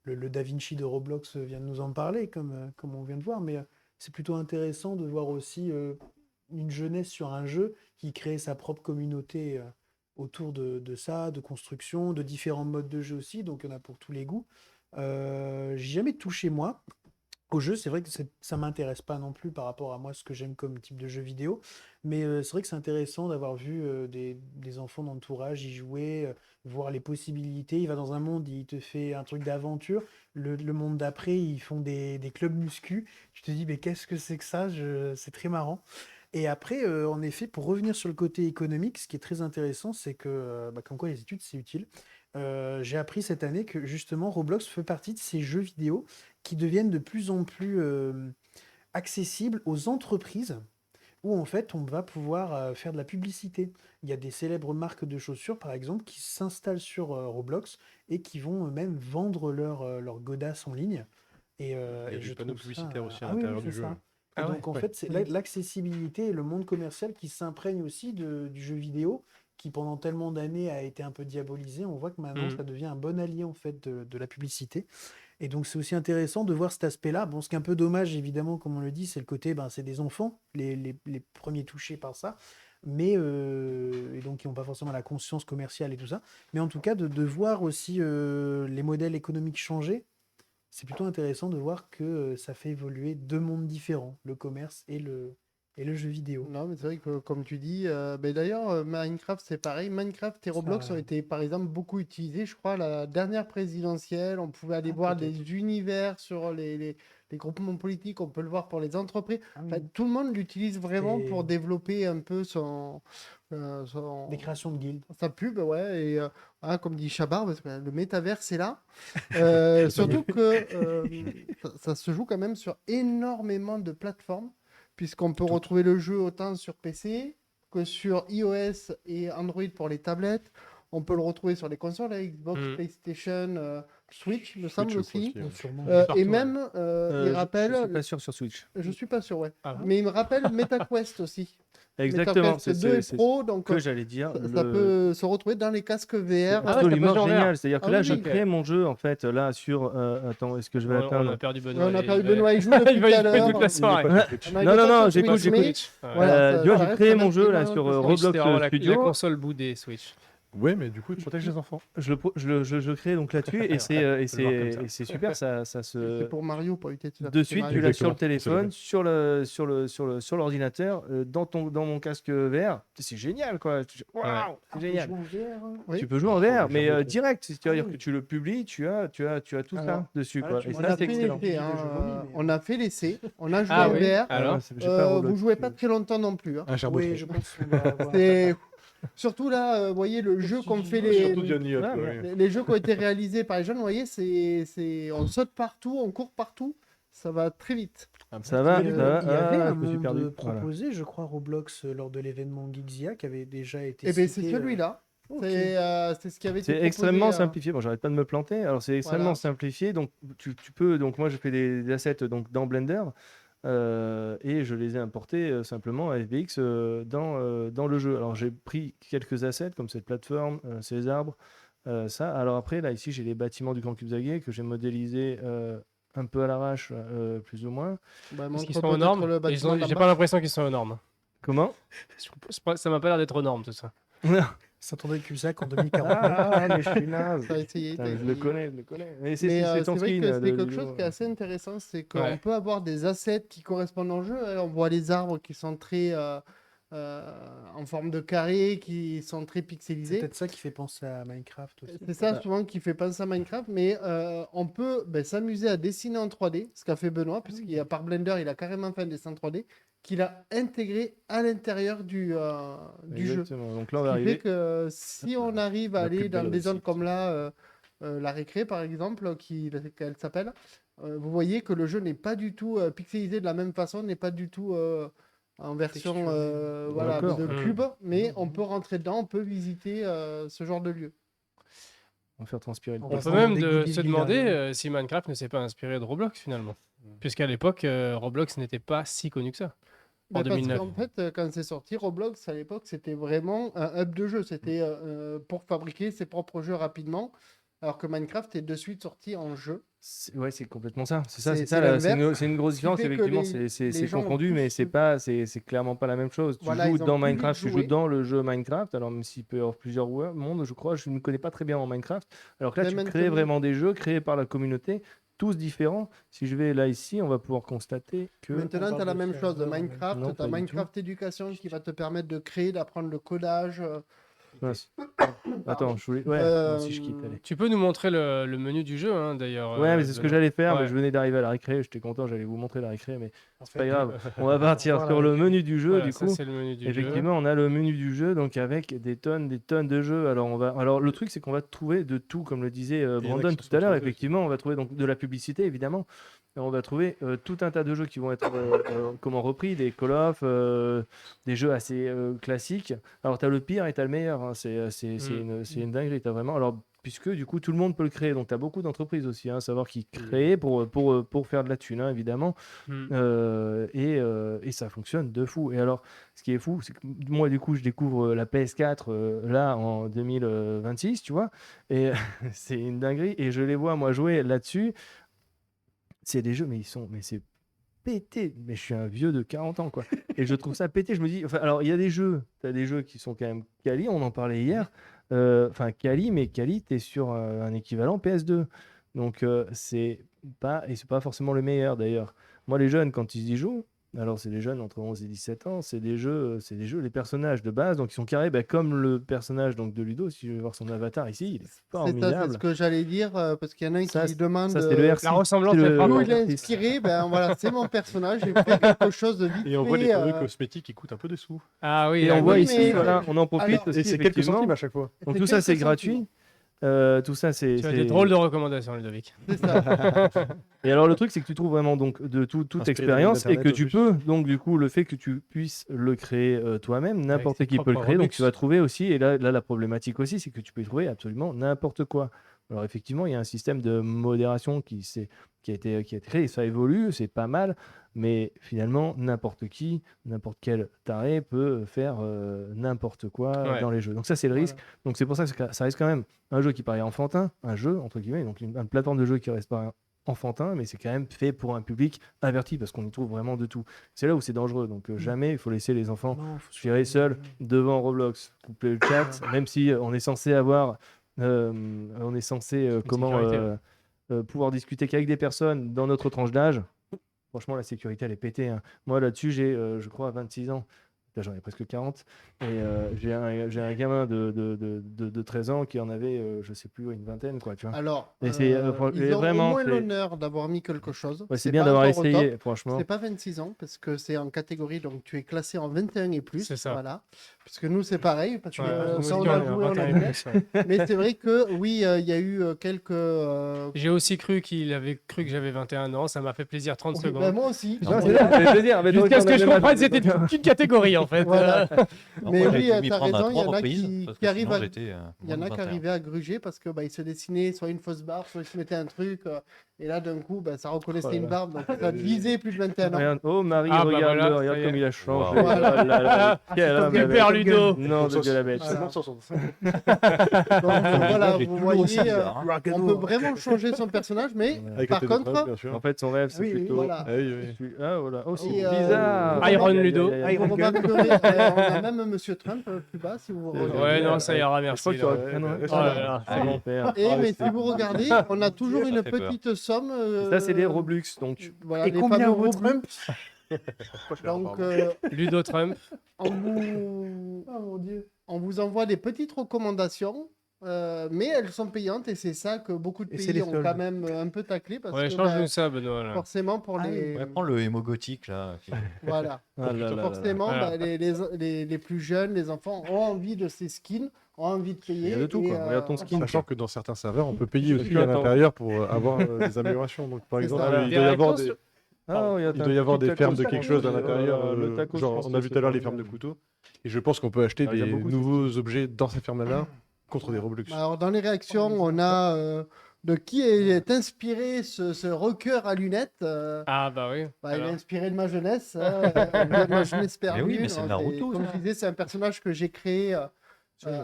Le Da Vinci de Roblox vient de nous en parler, comme on vient de voir, mais c'est plutôt intéressant de voir aussi une jeunesse sur un jeu qui crée sa propre communauté autour de ça, de construction, de différents modes de jeu aussi, donc il y en a pour tous les goûts. J'ai jamais touché moi. au jeu. C'est vrai que ça m'intéresse pas non plus par rapport à moi, ce que j'aime comme type de jeu vidéo. Mais c'est vrai que c'est intéressant d'avoir vu des enfants d'entourage y jouer, voir les possibilités. Il va dans un monde, il te fait un truc d'aventure. Le monde d'après, ils font des clubs muscu. Tu te dis, mais qu'est-ce que c'est que ça? C'est très marrant. Et après, en effet, pour revenir sur le côté économique, ce qui est très intéressant, c'est que, comme quoi les études, c'est utile. J'ai appris cette année que justement Roblox fait partie de ces jeux vidéo qui deviennent de plus en plus accessibles aux entreprises où en fait on va pouvoir faire de la publicité. Il y a des célèbres marques de chaussures par exemple qui s'installent sur Roblox et qui vont même vendre leurs godasses en ligne. Il y a Et des je panneaux trouve ça... publicitaires aussi à Ah oui, l'intérieur c'est du jeu. ça. Et Ah ouais. donc en Ouais. fait c'est l'accessibilité et le monde commercial qui s'imprègne aussi du jeu vidéo qui pendant tellement d'années a été un peu diabolisé. On voit que maintenant Mhm. ça devient un bon allié en fait de la publicité. Et donc, c'est aussi intéressant de voir cet aspect-là. Bon, ce qui est un peu dommage, évidemment, comme on le dit, c'est le côté, ben, c'est des enfants, les premiers touchés par ça. Mais, et donc, qui n'ont pas forcément la conscience commerciale et tout ça. Mais en tout cas, de voir aussi les modèles économiques changer, c'est plutôt intéressant de voir que ça fait évoluer deux mondes différents, le commerce et le jeu vidéo. Non, mais c'est vrai que comme tu dis, ben d'ailleurs, Minecraft, c'est pareil. Minecraft et Roblox Ça- ont été, par exemple, beaucoup utilisés. Je crois, à la dernière présidentielle, on pouvait aller Ah, voir peut-être. des univers sur les groupements politiques. On peut le voir pour les entreprises. Ah Enfin, oui. tout le monde l'utilise vraiment C'est pour développer un peu des créations de guildes. sa pub, ouais. Et comme dit Chabar, parce que le métavers, c'est là. Surtout que ça se joue quand même sur énormément de plateformes, puisqu'on peut retrouver le jeu autant sur PC que sur iOS et Android pour les tablettes. On peut le retrouver sur les consoles, la Xbox, Mhm. PlayStation, Switch, me Switch, semble je crois aussi. ouais. Sûrement. Et Partout, même, il rappelle, Je suis pas sûr sur Switch. je suis pas sûr, ouais. Ah bon Mais il me rappelle MetaQuest aussi. Exactement, MetaQuest 2 et c'est Pro, ce donc que j'allais dire. ça peut se retrouver dans les casques VR. Ah ouais, ça peut Absolument jouer en VR. génial. C'est-à-dire que Ah là, oui, je oui. crée mon jeu en fait là sur. Attends, est-ce que je vais On atteindre a perdu Ouais, Benoît. on a et perdu il va- Benoît, il joue depuis Il va tout y à jouer l'heure. toute la soirée. On a Non, une non, non, sur j'écoute, Switch, mais j'écoute. Ouais. voilà, Tu vois, ça j'ai reste créé un mon jeu là instrument sur de- Switch, c'était Roblox vraiment la Studio. console boudée Switch. Ouais, mais du coup, tu protèges les enfants. Je crée donc là-dessus et c'est super. Ça C'est se. pour Mario, pour éviter de se faire De piquer suite, tu Mario. l'as sur le Exactement, c'est le téléphone, sur l'ordinateur, dans mon casque VR. C'est génial, quoi. Waouh, Ah, c'est on peut génial. jouer en VR, Oui. Tu peux jouer en VR, mais montrer. direct. C'est-à-dire Ah oui. que tu le publies, tu as tout ça Alors, dessus, ah, quoi. tu Et vois, On ça, a c'est fait excellent. l'essai, Je hein, vomis, mais- on a fait l'essai, on a joué Ah en oui. VR. Alors J'ai pas Roblox. Vous jouez pas très longtemps non plus. Hein. Un cher Oui, d'autres. je pense qu'on va avoir... C'est surtout là, vous voyez le jeu qu'on fait Surtout Johnny Hop, Ah, ouais. les jeux qui ont été réalisés par les jeunes, vous voyez, on saute partout, on court partout, ça va très vite. Ça va, Il y ça va. avait Ah, un je me suis monde perdu. Voilà. proposé, je crois, Roblox, lors de l'événement Geeksia, qui avait déjà été Et bien cité, c'est celui-là. ok. C'est ce qui avait été C'est proposé, extrêmement hein. simplifié. Bon, j'arrête pas de me planter. Alors, c'est extrêmement Voilà. simplifié. Donc, tu peux. Donc, moi, je fais des assets donc, dans Blender et je les ai importés simplement à FBX dans le jeu. Alors, j'ai pris quelques assets comme cette plateforme, ces arbres, ça. Alors, après, là, ici, j'ai les bâtiments du Grand Cube Zaguet que j'ai modélisés un peu à l'arrache, plus ou moins. Bah, Est-ce montre qu'ils sont peut-être aux normes le bâtiment d'en J'ai bas. pas l'impression qu'ils sont aux normes. Comment Ça m'a pas l'air d'être aux normes tout ça. S'attendait Cusack en 2040. Ah, mais je suis naze. T'as essayé, Putain, t'as je le essayé. connais, je le connais. Mais Mais c'est ton c'est vrai skin. que de c'est quelque vidéo. chose qui est assez intéressant, c'est qu'on Ouais. peut avoir des assets qui correspondent au jeu. Hein. On voit les arbres qui sont très en forme de carré, qui sont très C'est pixelisés. peut-être ça qui fait penser à Minecraft aussi. C'est ça souvent qui fait penser à Minecraft, mais on peut s'amuser à dessiner en 3D, ce qu'a fait Benoît, puisqu'il y a par Blender, il a carrément fait un dessin 3D qu'il a intégré à l'intérieur du jeu. Exactement. Donc là, on Ce va qui fait arriver. que si on arrive à La aller plus dans belle des zones réussite. comme là, la récré par exemple, qu'elle s'appelle, vous voyez que le jeu n'est pas du tout pixelisé de la même façon, n'est pas du tout en version Texturé. voilà, D'accord. de Mm. cube, mais on peut rentrer dedans, on peut visiter ce genre de lieu. On va faire transpirer le On On va peut prendre même des goodies se du demander gardien. si Minecraft ne s'est pas inspiré de Roblox finalement. Puisqu'à l'époque, Roblox n'était pas si connu que ça. En Mais parce 2009. qu'en fait, quand c'est sorti, Roblox, à l'époque, c'était vraiment un hub de jeu. C'était pour fabriquer ses propres jeux rapidement, alors que Minecraft est de suite sorti en jeu. Ouais, c'est complètement ça. C'est ça, C'est- c'est c'est ça. là, l'inverse. C'est une grosse Ce qui différence. fait que Effectivement, les c'est gens ont confondu, mais plus- c'est clairement pas la même chose. Tu Voilà, joues ils ont dans plus Minecraft, vite tu joues joué. dans le jeu Minecraft. Alors même s'il peut y avoir plusieurs mondes, je crois, je ne me connais pas très bien en Minecraft. Alors que là, Mais tu maintenant- crées vraiment des jeux créés par la communauté tous différents. Si je vais là ici, on va pouvoir constater que... Maintenant, tu as la même chose de serveur, mais- Minecraft. Non, Tu pas as du Minecraft Éducation qui va te permettre de créer, d'apprendre le codage. Mince. Attends, je voulais... Ouais, non, si je quitte, allez. Tu peux nous montrer le menu du jeu, hein, d'ailleurs. Ouais, mais c'est ce que Benoît. j'allais faire, mais Ouais. je venais d'arriver à la récré, j'étais content, j'allais vous montrer la récré, mais En c'est pas fait, grave. On va partir Voilà, sur le avec- menu du jeu, Voilà, du ça, coup. c'est le menu du jeu. Effectivement, on a le menu du jeu, donc avec des tonnes de jeux. Alors le truc, c'est qu'on va trouver de tout, comme le disait y en a Brandon qui tout sont à l'heure. sur le jeu Effectivement, on va trouver donc de la publicité, évidemment. Et on va trouver tout un tas de jeux qui vont être comment repris, des Call of, des jeux assez classiques. Alors, tu as le pire et tu as le meilleur. Hein. C'est une dinguerie. T'as vraiment... Alors, puisque du coup, tout le monde peut le créer. Donc, tu as beaucoup d'entreprises aussi, hein, à savoir qui créent pour faire de la thune, hein, évidemment. Mm. Et ça fonctionne de fou. Et alors, ce qui est fou, c'est que moi, du coup, je découvre la PS4 là en 2026, tu vois. Et c'est une dinguerie. Et je les vois, moi, jouer là-dessus. C'est des jeux, mais c'est pété. Mais je suis un vieux de 40 ans, quoi. Et je trouve ça pété. Je me dis, enfin, alors, il y a des jeux, tu as des jeux qui sont quand même quali, on en parlait hier. Enfin, quali, mais quali, tu es sur un équivalent PS2. Donc, c'est pas forcément le meilleur, d'ailleurs. Moi, les jeunes, quand ils y jouent, alors c'est des jeunes entre 11 et 17 ans, c'est des jeux, les personnages de base, donc ils sont carrés, bah, comme le personnage donc, de Ludo, si je vais voir son avatar ici, il est C'est ça, c'est formidable. ce que j'allais dire, parce qu'il y en a un Ça, qui demande Ça, c'est le RC. La ressemblance C'est est le- frappante. d'où il est l'artiste. inspiré. Ben voilà, c'est mon personnage. J'ai fait quelque chose de vite Et on voit fait, les produits cosmétiques qui coûtent un peu de sous. Ah oui, Et on ah voit oui, ici, mais- voilà, on en profite Alors, aussi, Et c'est quelques effectivement. centimes à chaque fois. Donc C'est tout ça, c'est quelques gratuit. centimes. Tout ça, c'est... Tu as des drôles de recommandations, Ludovic. C'est ça. Et alors le truc, c'est que tu trouves vraiment donc de toute Inspiré expérience et d'Internet, que en tu plus. peux donc du coup le fait que tu puisses le créer toi-même, n'importe tes qui peut le propres créer. Donc Robux. tu vas trouver aussi, et là la problématique aussi, c'est que tu peux y trouver absolument n'importe quoi. Alors effectivement, il y a un système de modération qui a été créé, et ça évolue, c'est pas mal, mais finalement n'importe qui, n'importe quel taré peut faire n'importe quoi Ouais. dans les jeux. Donc ça c'est le risque. Donc c'est pour ça que ça reste quand même un jeu qui paraît enfantin, un jeu entre guillemets, donc une plateforme de jeu qui reste pas enfantin, mais c'est quand même fait pour un public averti parce qu'on y trouve vraiment de tout. C'est là où c'est dangereux, donc jamais il faut laisser les enfants Non, faut gérer surtout- seuls devant Roblox. Couper le chat, même si on est censé avoir, comment sécurité, pouvoir discuter qu'avec des personnes dans notre tranche d'âge. Franchement, la sécurité, elle est pétée. Hein. Moi, là-dessus, j'ai, je crois, 26 ans. Là, j'en ai presque 40. Et j'ai un gamin de 13 ans qui en avait, je sais plus, une vingtaine, quoi, tu vois. Alors, Et c'est, ils ont vraiment, au moins c'est- l'honneur d'avoir mis quelque chose. Ouais, c'est bien d'avoir pas encore au essayé, top. franchement. C'est pas 26 ans parce que c'est en catégorie, donc tu es classé en 21 et plus. C'est ça. Voilà. Parce que nous, c'est pareil. Parce que Ouais, nous quand aussi, on a on est joué, on a 21 vu. plus, ouais. Mais c'est vrai que oui, il y a eu quelques. J'ai aussi cru qu'il avait cru que j'avais 21 ans. Ça m'a fait plaisir 30 Oui, secondes. ben, moi aussi. Non, Non, c'est bien, ça fait plaisir. Mais donc, Jusqu'à ce on a que je même comprenne, âge. c'était qu'une catégorie en fait. Voilà. Non, Mais moi, j'ai oui, dû m'y t'as prendre à raison, il y en 3 a reprises, qui parce que arrivent sinon, à- j'étais, Il y en moins a de qui 21. arrivaient à gruger parce que ils se dessinaient soit une fausse barbe, soit ils se mettaient un truc. Et là, d'un coup, ça reconnaissait Oh là une là. barbe. Donc ça visait plus de 21 ans. Regarde, oh Marie, Ah, bah regarde-le, voilà, regarde ça y comme est. il a changé. Wow. Voilà. Oh là là, quel homme, Super Super avec- Ludo. Non, de la bête. Voilà. 765. Donc voilà, J'ai vous toujours aussi voyez, bizarre, hein. on peut vraiment changer son personnage, mais Avec par la contre, télépreuve, bien sûr. En fait, son rêve, c'est Oui, oui, plutôt. voilà. Ah oui, oui. Ah, voilà. Oh, c'est Et, bizarre. Iron Aïe, aïe, Ludo. aïe, aïe. vous remarquerez, on a même Monsieur Trump plus bas si vous regardez. Ouais, non, ça ira, Je merci. crois que tu là. aurais- Ah non, Ouais, Oh là là. c'est l'enfer. Et Ah, mais c'est- si vous regardez, on a toujours Ça une fait peur. petite somme. Ça, c'est les Robux. Donc, Voilà, Et les combien fameux vaut Robux. Trump Donc, Ludo Trump. on vous... Oh mon dieu. on vous envoie des petites recommandations, mais elles sont payantes et c'est ça que beaucoup de Et c'est pays les ont soldes. quand même un peu taclé parce Ouais, que change-nous ça, Benoît. là. forcément pour Ah les oui. Ouais, prends le hémo gothique là. voilà ah là là là. forcément Voilà. les plus jeunes, les enfants ont envie de ces skins, ont envie de payer. Il y a de tout, et, quoi. Regarde ton skin. Sachant que dans certains serveurs, on peut payer aussi puis, à attends. l'intérieur pour avoir des améliorations. Donc, par C'est exemple, ça. il doit y avoir des, Ah, il doit y avoir des fermes de quelque chose à Le l'intérieur. taco, je Genre, pense on que a vu c'est tout à l'heure les formidable. fermes de couteaux. Et je pense qu'on peut acheter Ah, il y a des beaucoup, nouveaux objets dans ces fermes-là contre des Robux. Alors dans les réactions, on a de qui est inspiré ce rocker à lunettes. Ah bah oui. Il est Alors. inspiré de ma jeunesse, de ma jeunesse perdue. oui, mais c'est hein, Naruto, comme ça. je disais, c'est un personnage que j'ai créé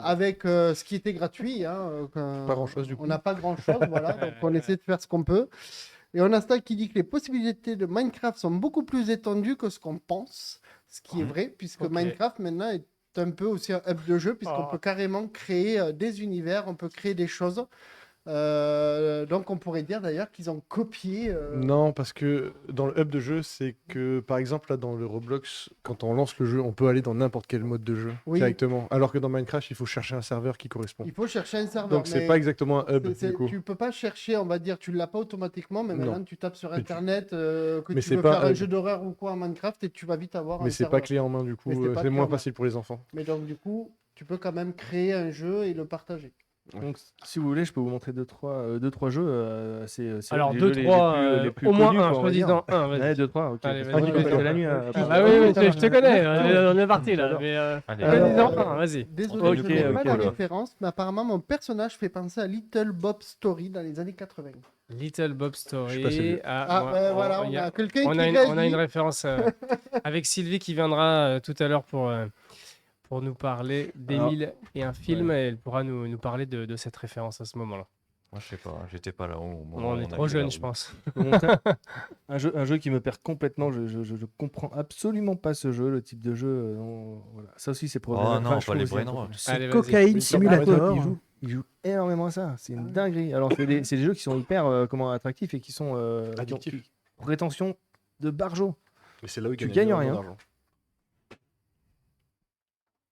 avec ce qui était gratuit. Hein, Pas grand-chose, du coup. On n'a pas grand-chose, voilà. Donc on essaie de faire ce qu'on peut. Et on a Stack qui dit que les possibilités de Minecraft sont beaucoup plus étendues que ce qu'on pense, ce qui est vrai, puisque Ok. Minecraft maintenant est un peu aussi un hub de jeu, puisqu'on Oh. peut carrément créer des univers, on peut créer des choses. Donc on pourrait dire d'ailleurs qu'ils ont copié. Non, parce que dans le hub de jeu, c'est que par exemple là dans le Roblox, quand on lance le jeu, on peut aller dans n'importe quel mode de jeu Oui. directement. Alors que dans Minecraft, il faut chercher un serveur qui correspond. Il faut chercher un serveur. Donc c'est mais pas exactement un hub du coup. Tu peux pas chercher, on va dire, tu l'as pas automatiquement, mais maintenant Non. tu tapes sur Mais tu- Internet que Mais tu c'est veux pas faire un hub. jeu d'horreur ou quoi en Minecraft et tu vas vite avoir un Mais c'est pas serveur. clé en main du coup, Mais c'est pas c'est clé moins en main. facile pour les enfants. Mais donc du coup, tu peux quand même créer un jeu et le partager. Donc, si vous voulez, je peux vous montrer deux, trois jeux assez. Alors, les 2, jeux les 3, plus- les plus au moins connus, un, quoi, on va dire. choisis-en un. Vas-y. Ouais, 2, 3, ok. Allez, Parce que vas-y, moi, je vas-y. vais la nuit à Ah parler. bah oui, oui, je te connais, Ah, on est parti là. Alors. Mais Allez, choisis-en un, vas-y. Désolé, Ok, je n'ai pas ok, la alors. référence, mais apparemment mon personnage fait penser à Little Bob Story dans les années 80. Little Bob Je suis pas Story. sûr. Ah, moi, ouais, voilà, il on y a- a quelqu'un on qui a une réagit. référence avec Sylvie qui viendra tout à l'heure pour nous parler d'Émile et un film. Et elle pourra nous parler de cette référence à ce moment-là. moi je sais pas, j'étais pas là-haut. au moment On où est a trop mis jeunes, la je roue. pense. Je vais vous montrer un jeu qui me perd complètement. Je comprends absolument pas ce jeu, le type de jeu. Voilà. Ça aussi, c'est pour. Oh non, je pas les trouve aussi Brain un peu- Rot. C'est Allez, vas-y. Cocaine Ah, Simulator. il joue énormément à ça. C'est une dinguerie. Alors, c'est des jeux qui sont hyper attractifs et qui sont Addictifs. prétention de barjo. Et c'est là où ils Tu gagnent gagnes énormément rien. d'argent.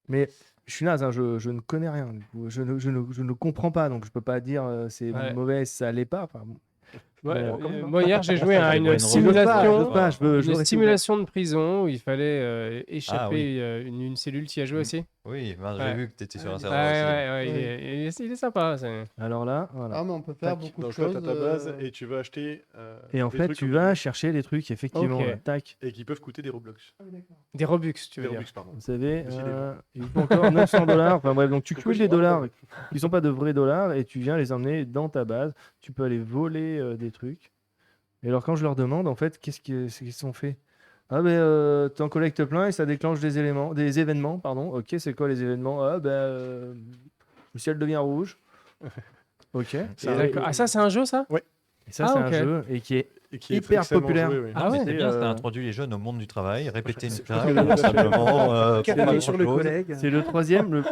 Mais je suis naze, hein, je ne connais rien. Du coup. Je ne comprends pas, donc je peux pas dire c'est Ouais. mauvais, ça l'est pas. Enfin, Ouais, Bon, moi, hier, j'ai joué à Les une Brain Rot. simulation. pas, je veux Une rester simulation de prison où il fallait échapper oui. une cellule. Tu y as joué Mm. aussi? Oui, ben, Ouais. j'ai vu que tu étais sur un Ouais, serveur aussi. ouais, il est sympa. ouvert. Alors là, voilà. Ah, mais on peut faire Tac. beaucoup de Donc toi, choses. t'as ta base et tu vas acheter. Et en des fait, trucs tu au vas milieu chercher les trucs, effectivement. Ok. là, tac. et qui peuvent coûter des Roblox. Des Robux, tu Des veux dire. Robux, pardon. Vous savez, Aussi des il faut encore 900 $. Enfin bref, donc tu Pourquoi cumules je des crois dollars pas qui sont pas de vrais dollars et tu viens les emmener dans ta base. Tu peux aller voler des trucs. Et alors quand je leur demande, en fait, qu'est-ce qu'ils sont fait? Ah ben, t'en collectes plein et ça déclenche des événements, pardon. Ok, c'est quoi les événements? Ah ben, le ciel devient rouge. Ok. Ça, D'accord. Ah, ça, c'est un jeu, ça? Et ça, Ah, c'est ok. un jeu et qui est Et qui est hyper extrêmement populaire. joué, oui. Ah Mais ouais. c'est bien, ça Euh, introduit les jeunes au monde du travail, répéter une je phrase, pense que- simplement. Café sur le collègue. c'est le troisième,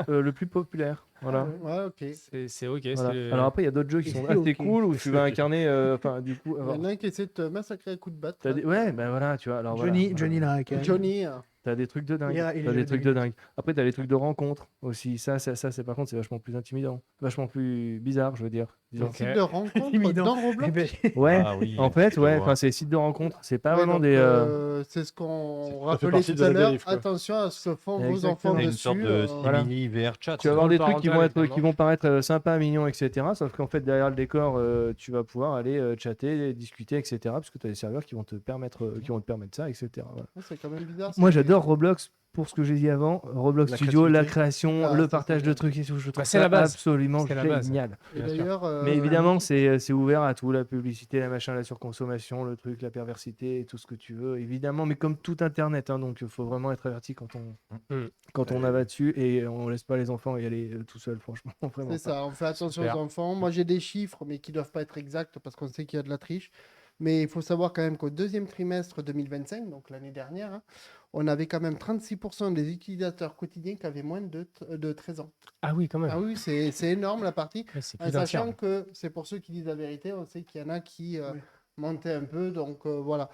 le plus populaire. Voilà. Ouais, ok. C'est ok. Voilà. c'est- Alors après, il y a d'autres jeux qui sont Ok. assez cool où tu vas incarner, enfin du coup, Il y alors, en a un qui essaie de te massacrer à coups de batte. t'as des... ouais, ben voilà, tu vois. Alors Johnny, voilà. Johnny Larraquin. Johnny. T'as des trucs de dingue. Il est T'as jeune des trucs de de dingue. Après, t'as les trucs de rencontre aussi. Ça c'est par contre, c'est vachement plus intimidant, vachement plus bizarre, je veux dire. Disons. Ok. Site de rencontre Intimidant. dans Roblox. Eh ben, Ouais. Ah oui, En fait, je ouais. vois. Enfin, c'est des sites de rencontre. C'est pas Ouais, vraiment donc, des. c'est ce qu'on Ça fait rappelait partie tout de à la l'heure. dérive, quoi. Attention à ce que font vos Exactement. enfants C'est une dessus. sorte de voilà. simili VR chat. Tu vas avoir des trucs qui vont parental, être, qui vont paraître sympas, mignons, etc. Sauf qu'en fait, derrière le décor, tu vas pouvoir aller chatter, discuter, etc. Parce que tu as des serveurs qui vont te permettre ça, etc. Voilà. C'est quand même bizarre. Moi, ça. j'adore Roblox pour ce que j'ai dit avant. Roblox La Studio, la créativité. création, Ah, le ça, partage c'est de bien. trucs et tout. Je trouve c'est ça la base. absolument C'est la base. génial. Et Bien sûr. d'ailleurs, Mais évidemment, c'est ouvert à tout, la publicité, la machin, la surconsommation, le truc, la perversité, et tout ce que tu veux, évidemment, mais comme tout Internet, hein, donc il faut vraiment être averti quand on va dessus et on laisse pas les enfants y aller tout seuls, franchement, vraiment. c'est ça, on fait attention Super. aux enfants. Moi, j'ai des chiffres, mais qui doivent pas être exacts parce qu'on sait qu'il y a de la triche. Mais il faut savoir quand même qu'au deuxième trimestre 2025, donc l'année dernière, hein, on avait quand même 36% des utilisateurs quotidiens qui avaient moins de 13 ans. Ah oui, quand même. Ah oui, c'est énorme la partie. Ouais, c'est En plus d'un sachant tiers. que c'est pour ceux qui disent la vérité, on sait qu'il y en a qui Oui. montaient un peu, donc voilà.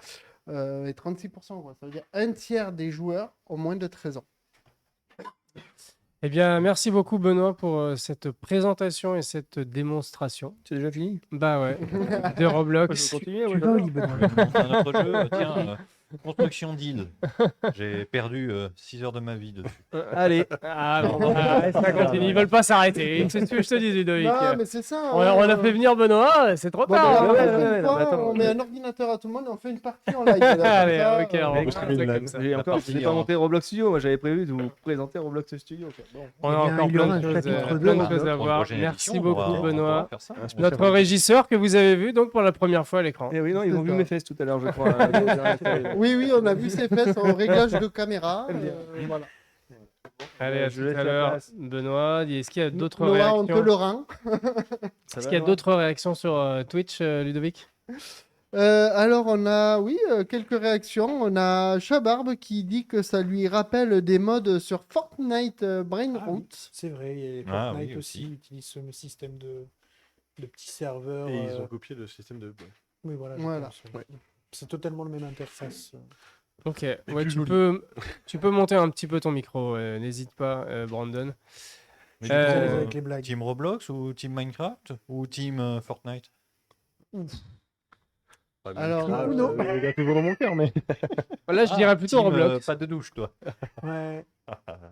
Et 36%, quoi. Ça veut dire un tiers des joueurs ont moins de 13 ans. Eh bien, merci beaucoup, Benoît, pour cette présentation et cette démonstration. C'est déjà fini? Bah ouais, de Roblox. Je peux continuer, Tu ouais, vas au j'adore. Liban. Un autre jeu, tiens, construction d'île. J'ai perdu 6 heures de ma vie dessus. Allez, Ah bon, ça continue. Ils veulent pas s'arrêter. Qu'est-ce que tu veux que je te dise, Ludovic? Non, mais c'est ça. On a fait venir Benoît, c'est trop Bon, tard. ben, hein. la prochaine ouais, fois, mais attends, on met un ordinateur à tout le monde et on fait une partie en live. Allez, Comme ok, ça, on va mec, faire un je truc fais comme ça. j'ai encore, je n'ai pas monté Roblox Studio. Moi, j'avais prévu de vous présenter Roblox Studio. quoi. Bon. On a Eh bien, encore il y aura plein un de choses, chapitre plein de deux. choses à Pour une voir. prochaine Merci édition, on beaucoup, va Benoît. pouvoir faire ça. Notre régisseur que vous avez vu donc pour la première fois à l'écran. Eh oui, non, ils C'est ont vu ça. mes fesses tout à l'heure, je crois. Oui, oui, on a vu ses fesses au réglage de caméra. Voilà. Allez, à Je tout laisse à la l'heure, place. Benoît. Est-ce qu'il y a d'autres Noah, on te réactions? le rend. Est-ce qu'il y a d'autres réactions sur Twitch, Ludovic? Alors, on a, oui, quelques réactions. On a Chabarbe qui dit que ça lui rappelle des modes sur Fortnite Brain Ah Root. oui, c'est vrai, et Ah Fortnite oui, aussi aussi. utilise ce système de de petits serveurs. Et ils ont copié le système de. Oui, voilà. je Voilà. pense, Ouais. C'est totalement le même interface. Ok, ouais, plus tu joli. tu peux monter un petit peu ton micro, n'hésite pas, Brandon. Mais Je suis à l'aise Euh, avec les blagues. Team Roblox ou Team Minecraft ou Team Fortnite? Alors, Ah, Uno. il a toujours dans mon cœur, mais. Là, je dirais plutôt Team, Roblox. pas de douche, toi. Ouais.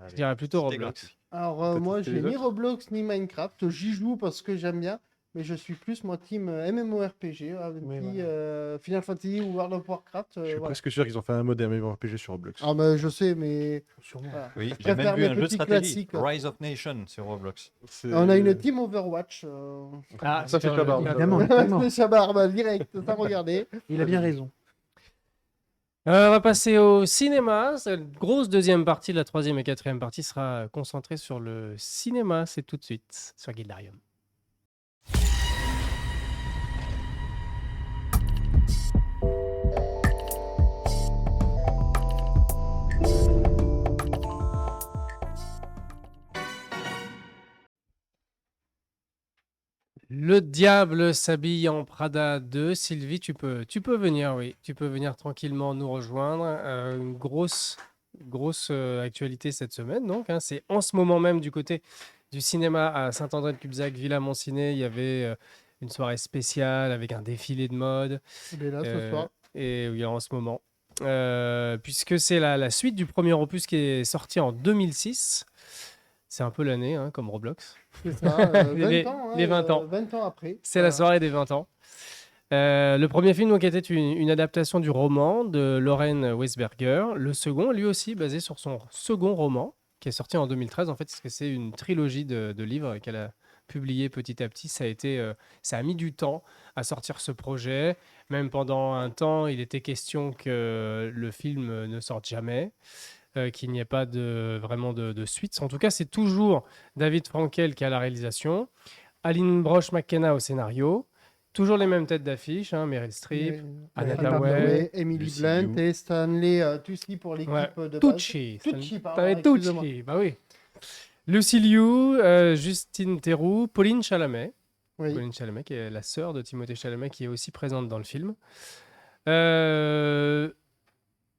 Je dirais plutôt C'était Roblox. Alors, T'as moi, testé j'ai les ni autres Roblox ni Minecraft. J'y joue parce que j'aime bien, mais je suis plus moi team MMORPG, avec Oui, Final Fantasy ou World of Warcraft. Je suis voilà. presque sûr qu'ils ont fait un mode MMORPG sur Roblox. Ah, mais je sais, mais Sûrement. voilà. Oui, Je j'ai même préfère vu mes un jeu de petits stratégie, classiques. Rise of Nation sur Roblox. On a une team Overwatch. Ah, Ça fait sur pas le- barbe. Évidemment, évidemment. C'est Chabarba, direct, sans regarder. Il a bien raison. On va passer au cinéma. Cette grosse deuxième partie, la troisième et quatrième partie sera concentrée sur le cinéma. C'est tout de suite sur Guildarium. Le diable s'habille en Prada 2. Sylvie, tu peux venir, oui. Tu peux venir tranquillement nous rejoindre. Une grosse actualité cette semaine, donc. Hein. C'est en ce moment même du côté du cinéma à Saint-André-de-Cubzac, Villa Monciné. Il y avait une soirée spéciale avec un défilé de mode. Il est là ce Euh, soir. Et oui, en ce moment. Puisque c'est la suite du premier opus qui est sorti en 2006. C'est un peu l'année, hein, comme Roblox. C'est ça, 20 Les- ans. les 20 ans. 20 ans après. C'est la Voilà. soirée des 20 ans. Le premier film donc, était une adaptation du roman de Lauren Weisberger. Le second, lui aussi, basé sur son second roman, qui est sorti en 2013. En fait, parce que c'est une trilogie de livres qu'elle a publié petit à petit. Ça a mis du temps à sortir ce projet. Même pendant un temps, il était question que le film ne sorte jamais. Qu'il n'y ait pas vraiment de suite. En tout cas, c'est toujours David Frankel qui a la réalisation, Aline Brosh McKenna au scénario, toujours les mêmes têtes d'affiche, hein, Meryl Streep, Mais- Anna Anna Thaoué, Thaoué, Emily Lucy Blunt Liu. et Stanley Tucci pour l'équipe Ouais, de base. Tucci. Tucci, pardon, T'avais excusez-moi. Tucci, bah oui. Lucy Liu, Justine Theroux, Pauline Chalamet. Oui. Pauline Chalamet, qui est la sœur de Timothée Chalamet, qui est aussi présente dans le film.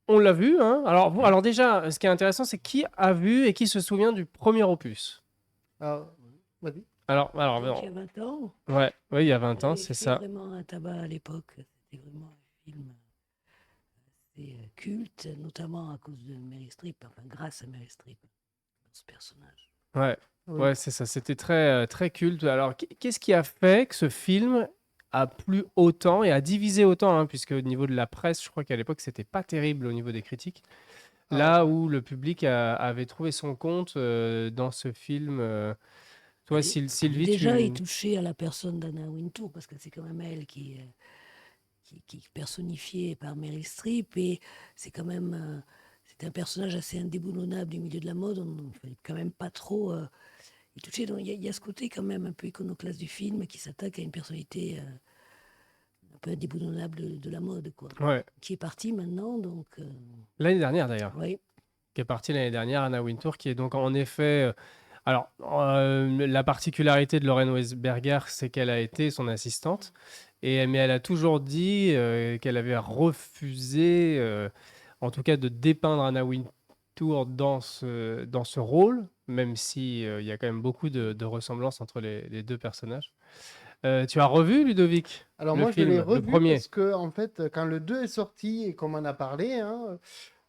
On l'a vu, hein. Alors déjà, ce qui est intéressant, c'est qui a vu et qui se souvient du premier opus. Alors, vas-y. Alors, Donc, il y a 20 ans. ouais, il y a 20 ans, Et c'est fait ça. vraiment un tabac à l'époque. C'était vraiment un film assez culte, notamment à cause de Meryl Streep, enfin grâce à Meryl Streep, dans ce personnage. Ouais, Oui. ouais, c'est ça. C'était très culte. Alors, qu'est-ce qui a fait que ce film a plu autant et a divisé autant, hein, puisque au niveau de la presse, je crois qu'à l'époque, c'était pas terrible au niveau des critiques. Là où le public avait trouvé son compte dans ce film. Toi, Et Sylvie, Déjà, tu... il touchait à la personne d'Anna Wintour, parce que c'est quand même elle qui est personnifiée par Meryl Streep, et c'est quand même c'est un personnage assez indéboulonnable du milieu de la mode. On ne fallait quand même pas trop y toucher. Donc, il y a ce côté quand même un peu iconoclaste du film qui s'attaque à une personnalité un peu indéboulonnable de la mode, quoi, Ouais. qui est partie maintenant. Donc, L'année dernière, d'ailleurs. oui. Qui est partie l'année dernière, Anna Wintour, qui est donc en effet... alors, la particularité de Lauren Weisberger, c'est qu'elle a été son assistante, mais elle a toujours dit qu'elle avait refusé, en tout cas, de dépeindre Anna Wintour dans ce rôle, même si il y a quand même beaucoup de ressemblances entre les deux personnages. Tu as revu, Ludovic, Alors le moi, film, je l'ai le revu premier. parce que, en fait, quand le 2 est sorti et qu'on m'en a parlé, hein,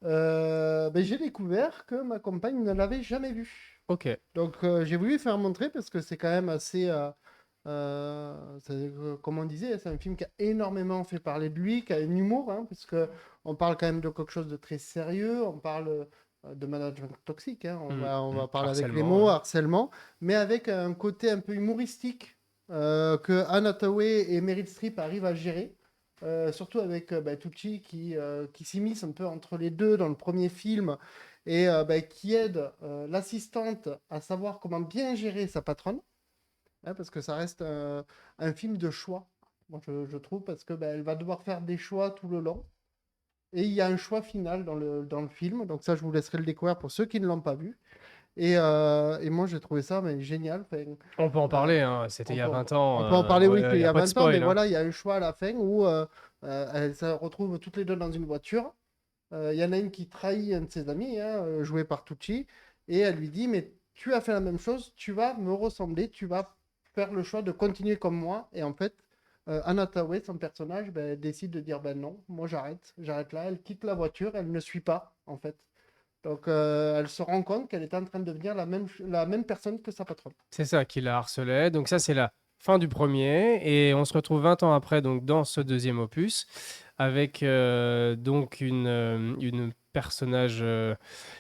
j'ai découvert que ma compagne ne l'avait jamais vu. Ok. Donc, j'ai voulu faire montrer parce que c'est quand même assez... comme on disait, c'est un film qui a énormément fait parler de lui, qui a un humour, hein, parce que on parle quand même de quelque chose de très sérieux, on parle de management toxique, hein, on va parler avec les Harcèlement, mots, ouais. harcèlement, mais avec un côté un peu humoristique que Anna Thaoué et Meryl Streep arrivent à gérer. Surtout avec Tucci qui s'immisce un peu entre les deux dans le premier film et qui aide l'assistante à savoir comment bien gérer sa patronne, hein, parce que ça reste un film de choix, moi je trouve, parce que elle va devoir faire des choix tout le long et il y a un choix final dans le film, donc ça je vous laisserai le découvrir pour ceux qui ne l'ont pas vu. Et moi, j'ai trouvé ça mais génial. Enfin, On peut en parler, hein, c'était il y a 20 ans. on peut en parler, oui, ouais, qu'il y y a a pas de 20 ans, mais spoil, hein. voilà, il y a un choix à la fin où elles se retrouvent toutes les deux dans une voiture. Il y en a une qui trahit un de ses amis, hein, joué par Tucci, et elle lui dit, mais tu as fait la même chose, tu vas me ressembler, tu vas faire le choix de continuer comme moi. Et en fait, Anna Thaoué, son personnage, ben, elle décide de dire, ben non, moi j'arrête là, elle quitte la voiture, elle ne suit pas, en fait. Donc elle se rend compte qu'elle est en train de devenir la même personne que sa patronne. C'est ça qui la harcelait. Donc ça, c'est la fin du premier. Et on se retrouve 20 ans après, donc dans ce deuxième opus, avec donc une personnage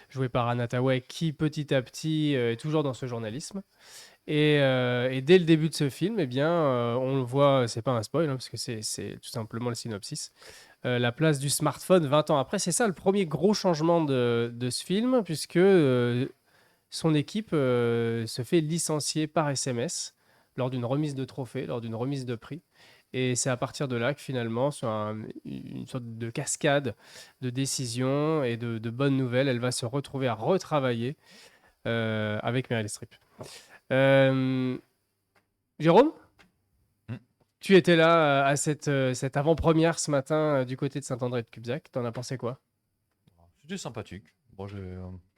jouée par Anna Thaoué qui, petit à petit, est toujours dans ce journalisme. Et dès le début de ce film, eh bien, on le voit, c'est pas un spoil, hein, parce que c'est tout simplement le synopsis. La place du smartphone 20 ans après, c'est ça le premier gros changement de ce film, puisque son équipe se fait licencier par SMS lors d'une remise de trophée, lors d'une remise de prix. Et c'est à partir de là que finalement, sur une sorte de cascade de décisions et de bonnes nouvelles, elle va se retrouver à retravailler avec Meryl Streep. Euh, Jérôme, Hmm. tu étais là à cette avant-première ce matin du côté de Saint-André de Cubzac. T'en as pensé quoi? C'était sympathique. Bon,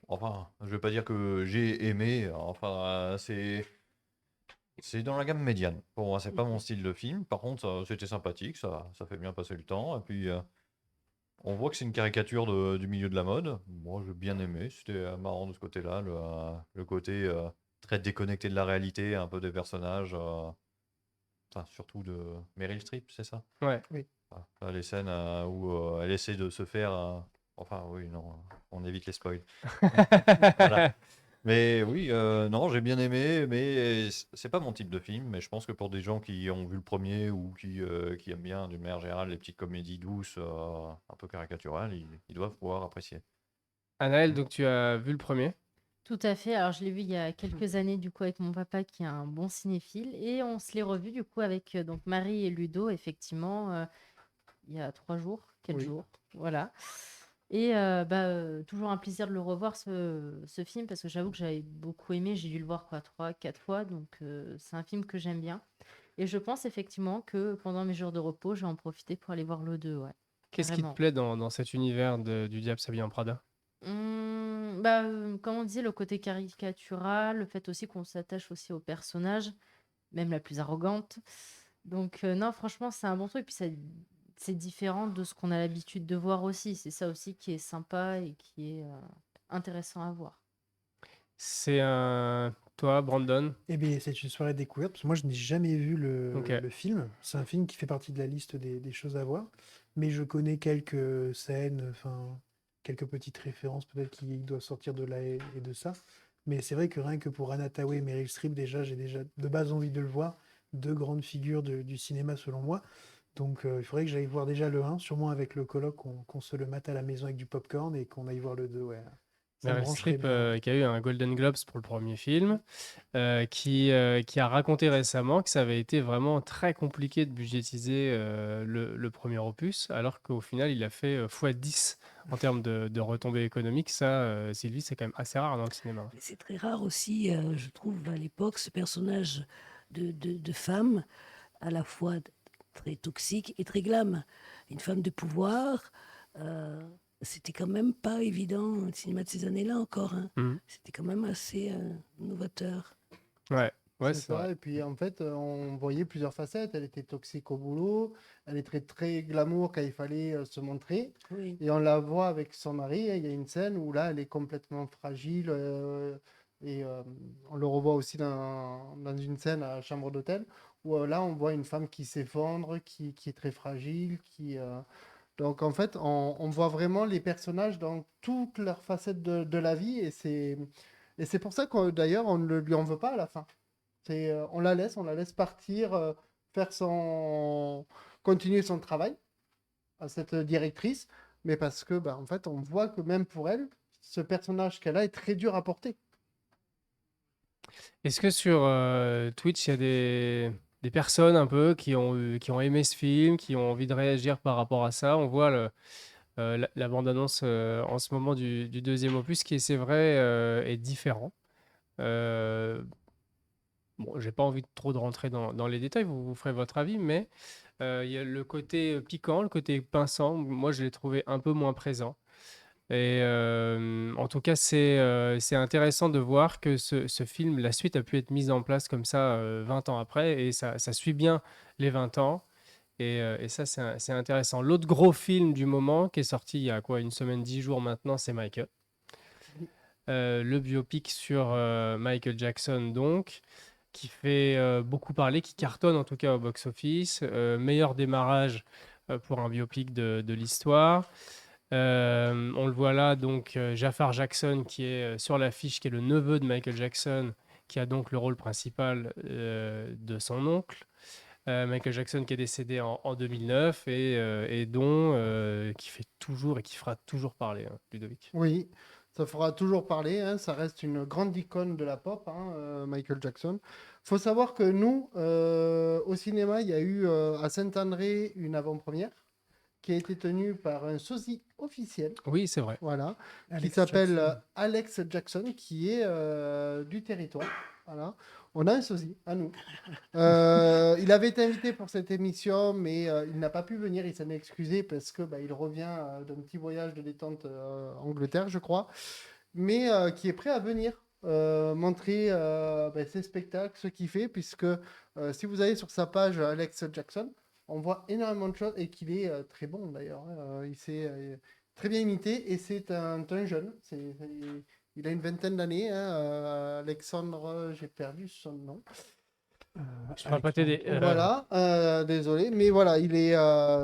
enfin, je vais pas dire que j'ai aimé. Enfin, c'est dans la gamme médiane. Pour moi, c'est pas mon style de film. Par contre, c'était sympathique. Ça fait bien passer le temps. Et puis, on voit que c'est une caricature du milieu de la mode. Moi, j'ai bien aimé. C'était marrant de ce côté-là. Le côté très déconnecté de la réalité, un peu des personnages. Enfin, surtout de Meryl Streep, c'est ça? Ouais. Ah, là, les scènes où elle essaie de se faire. Enfin, oui, non, on évite les spoils. Voilà. Mais oui, non, j'ai bien aimé, mais c'est pas mon type de film. Mais je pense que pour des gens qui ont vu le premier ou qui aiment bien, d'une manière générale, les petites comédies douces, un peu caricaturales, ils doivent pouvoir apprécier. Anaël, donc tu as vu le premier? Tout à fait. Alors, je l'ai vu il y a quelques années, du coup, avec mon papa, qui est un bon cinéphile. Et on se l'est revu, du coup, avec donc Marie et Ludo, effectivement, il y a 3 jours, 4 jours. Voilà. Et toujours un plaisir de le revoir, ce film, parce que j'avoue que j'avais beaucoup aimé. J'ai dû le voir, quoi, 3, 4 fois. Donc, c'est un film que j'aime bien. Et je pense, effectivement, que pendant mes jours de repos, je vais en profiter pour aller voir le 2, ouais. Qu'est-ce qui te Carrément. plaît dans cet univers du diable s'habille en Prada? Comme on disait, le côté caricatural, le fait aussi qu'on s'attache aussi aux personnages, même la plus arrogante. Donc, non, franchement, c'est un bon truc. Puis c'est différent de ce qu'on a l'habitude de voir aussi. C'est ça aussi qui est sympa et qui est intéressant à voir. C'est un... Toi, Brandon? Eh bien, c'est une soirée découverte, parce que moi, je n'ai jamais vu Ok. le film. C'est un film qui fait partie de la liste des choses à voir, mais je connais quelques scènes, enfin, quelques petites références peut-être qui doivent sortir de là et de ça. Mais c'est vrai que rien que pour Anna Thaoué et Meryl Streep, déjà, j'ai déjà de base envie de le voir. Deux grandes figures du cinéma, selon moi. Donc, il faudrait que j'aille voir déjà le 1, sûrement avec le coloc, qu'on se le mate à la maison avec du popcorn et qu'on aille voir le 2, ouais. Ça me Meryl brancherait Streep, bien, ouais. qui a eu un Golden Globes pour le premier film, qui a raconté récemment que ça avait été vraiment très compliqué de budgétiser le premier opus, alors qu'au final, il a fait x10 en termes de retombées économiques. Ça, Sylvie, c'est quand même assez rare dans le cinéma. Mais c'est très rare aussi, je trouve, à l'époque, ce personnage de femme, à la fois très toxique et très glam. Une femme de pouvoir, euh, c'était quand même pas évident, le cinéma de ces années-là encore, hein. Mhm. C'était quand même assez novateur. Ouais, ouais, C'est c'est vrai. ça, et puis en fait, on voyait plusieurs facettes. Elle était toxique au boulot, elle était très glamour quand il fallait se montrer. Oui. Et on la voit avec son mari, il y a une scène où là, elle est complètement fragile. On le revoit aussi dans une scène à la chambre d'hôtel, où là, on voit une femme qui s'effondre, qui est très fragile. Donc en fait, on voit vraiment les personnages dans toutes leurs facettes de la vie. Et c'est pour ça que d'ailleurs, on ne lui en veut pas à la fin. On la laisse partir, faire continuer son travail à cette directrice, mais parce que, bah, en fait, on voit que même pour elle, ce personnage qu'elle a est très dur à porter. Est-ce que sur Twitch, il y a des personnes un peu qui ont aimé ce film, qui ont envie de réagir par rapport à ça? On voit la bande-annonce en ce moment du deuxième opus qui, c'est vrai, est différent. Bon, j'ai pas envie trop de rentrer dans les détails, vous ferez votre avis, mais il y a le côté piquant, le côté pinçant. Moi, je l'ai trouvé un peu moins présent. Et en tout cas, c'est intéressant de voir que ce film, la suite a pu être mise en place comme ça 20 ans après, et ça suit bien les 20 ans. Et ça, c'est intéressant. L'autre gros film du moment qui est sorti il y a quoi, une semaine, 10 jours maintenant, c'est Michael. Le biopic sur Michael Jackson, donc, qui fait beaucoup parler, qui cartonne en tout cas au box-office. Meilleur démarrage pour un biopic de l'histoire. On le voit là, donc Jafar Jackson qui est sur l'affiche, qui est le neveu de Michael Jackson, qui a donc le rôle principal de son oncle. Michael Jackson qui est décédé en 2009 et dont qui fait toujours et qui fera toujours parler, hein, Ludovic. Oui, ça fera toujours parler, hein, ça reste une grande icône de la pop, hein, Michael Jackson. Faut savoir que nous, au cinéma, il y a eu à Saint-André une avant-première qui a été tenue par un sosie officiel, Oui, c'est vrai. voilà, qui Alex s'appelle Jackson. Alex Jackson, qui est du territoire. Voilà. On a un sosie, à nous. Il avait été invité pour cette émission, mais il n'a pas pu venir. Il s'en est excusé parce que il revient d'un petit voyage de détente en Angleterre, je crois, mais qui est prêt à venir montrer ses spectacles, ce qu'il fait, puisque si vous allez sur sa page Alex Jackson, on voit énormément de choses et qu'il est très bon d'ailleurs, hein. Il s'est très bien imité et c'est un jeune. Il a une vingtaine d'années, hein, Alexandre, j'ai perdu son nom. Je pourrais pas t'aider. Voilà, désolé, mais voilà,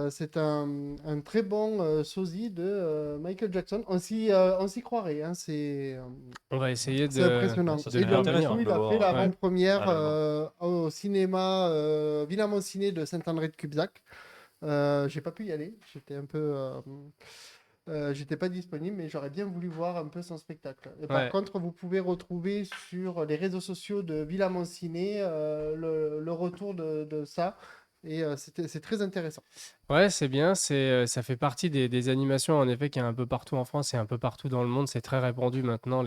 c'est un très bon sosie de Michael Jackson. On s'y croirait, hein, On va essayer c'est impressionnant. ça de Et serait donc, le du faire intéressant coup, de il le a fait voir. l'avant-première Ah, au cinéma Villamont Ciné de Saint-André de Cubzac. J'ai pas pu y aller, j'étais pas disponible, mais j'aurais bien voulu voir un peu son spectacle. Et par Ouais. contre, vous pouvez retrouver sur les réseaux sociaux de Villamont Ciné le retour de ça. Et c'est très intéressant. Ouais, c'est bien. Ça fait partie des animations, en effet, qu'il y a un peu partout en France et un peu partout dans le monde. C'est très répandu maintenant,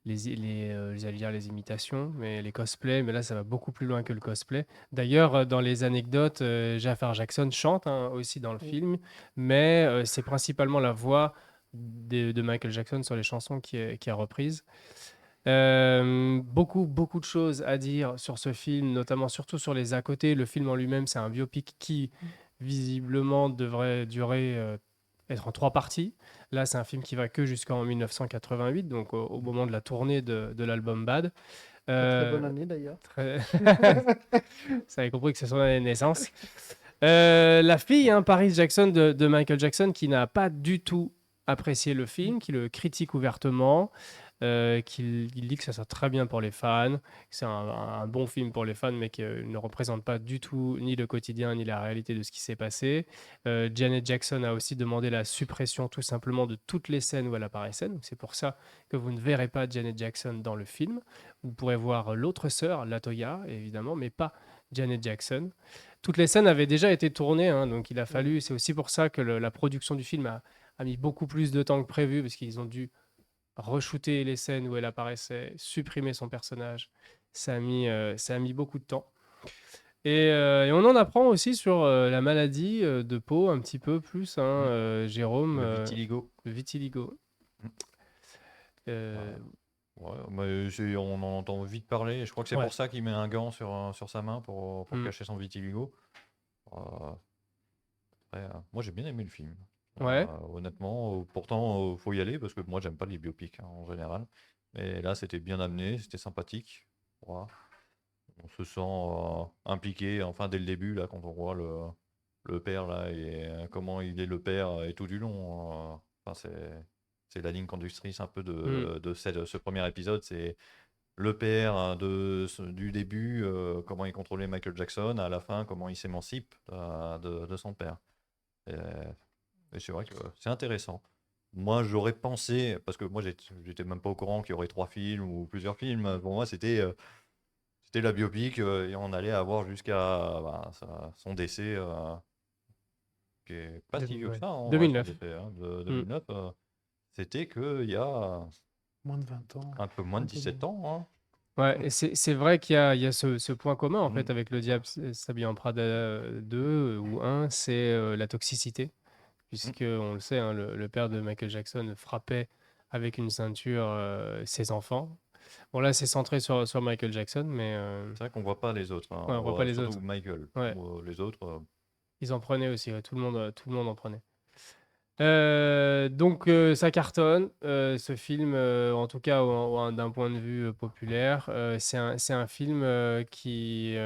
j'allais dire les imitations, mais les cosplays. Mais là, ça va beaucoup plus loin que le cosplay. D'ailleurs, dans les anecdotes, Jafar Jackson chante, hein, aussi dans le Oui. film, mais c'est principalement la voix de Michael Jackson sur les chansons qui est reprise. Beaucoup de choses à dire sur ce film, notamment surtout sur les à côté. Le film en lui-même, c'est un biopic qui visiblement devrait durer, être en 3 parties. Là, c'est un film qui va que jusqu'en 1988, donc au moment de la tournée de l'album Bad. Très bonne année d'ailleurs. Très... Ça avait compris que c'est son année de naissance. La fille, hein, Paris Jackson de Michael Jackson, qui n'a pas du tout apprécié le film, qui le critique ouvertement, il dit que ça sort très bien pour les fans, que c'est un bon film pour les fans, mais qui ne représente pas du tout ni le quotidien ni la réalité de ce qui s'est passé. Janet Jackson a aussi demandé la suppression tout simplement de toutes les scènes où elle apparaissait. Donc c'est pour ça que vous ne verrez pas Janet Jackson dans le film. Vous pourrez voir l'autre sœur, Latoya, évidemment, mais pas Janet Jackson. Toutes les scènes avaient déjà été tournées, hein, donc il a fallu. C'est aussi pour ça que la production du film a mis beaucoup plus de temps que prévu, parce qu'ils ont dû re-shooter les scènes où elle apparaissait, supprimer son personnage. Ça a mis beaucoup de temps. Et on en apprend aussi sur la maladie de peau un petit peu plus, hein, Jérôme. Le vitiligo. Le vitiligo. Mm. Euh, Ouais, on en entend vite parler. Et je crois que c'est Ouais. pour ça qu'il met un gant sur sa main pour Mm. cacher son vitiligo. Euh, après, moi, j'ai bien aimé le film. Ouais. Honnêtement, pourtant, faut y aller parce que moi, j'aime pas les biopics, hein, en général. Mais là, c'était bien amené, c'était sympathique. Voilà. On se sent impliqué, enfin, dès le début, là, quand on voit le père, là, et comment il est le père et tout du long. Enfin, c'est la ligne conductrice un peu de ce premier épisode. C'est le père, hein, du début, comment il contrôlait Michael Jackson, à la fin, comment il s'émancipe de son père. Et c'est vrai que c'est intéressant. Moi, j'aurais pensé, parce que moi, j'étais même pas au courant qu'il y aurait 3 films ou plusieurs films. Pour moi, c'était la biopic et on allait avoir jusqu'à son décès, qui est pas si vieux que Ouais. ça, en vrai, son 2009. décès, hein, de 2009. C'était qu'il y a Moins de 20 ans. Un peu moins de Un peu 17 ans, hein. Ouais, et c'est vrai qu'il y a ce point commun en fait Mm. avec Le Diable s'habille en Prada 2 ou 1, c'est la toxicité. Puisque on le sait, hein, le père de Michael Jackson frappait avec une ceinture ses enfants. Bon, là, c'est centré sur Michael Jackson, mais C'est vrai qu'on voit pas les autres, hein. ouais, on On voit pas voit les surtout autres. Michael. Ouais, Les autres, ils en prenaient aussi, ouais, tout le monde en prenait. Donc, ça cartonne, ce film, en tout cas d'un point de vue populaire. C'est un film qui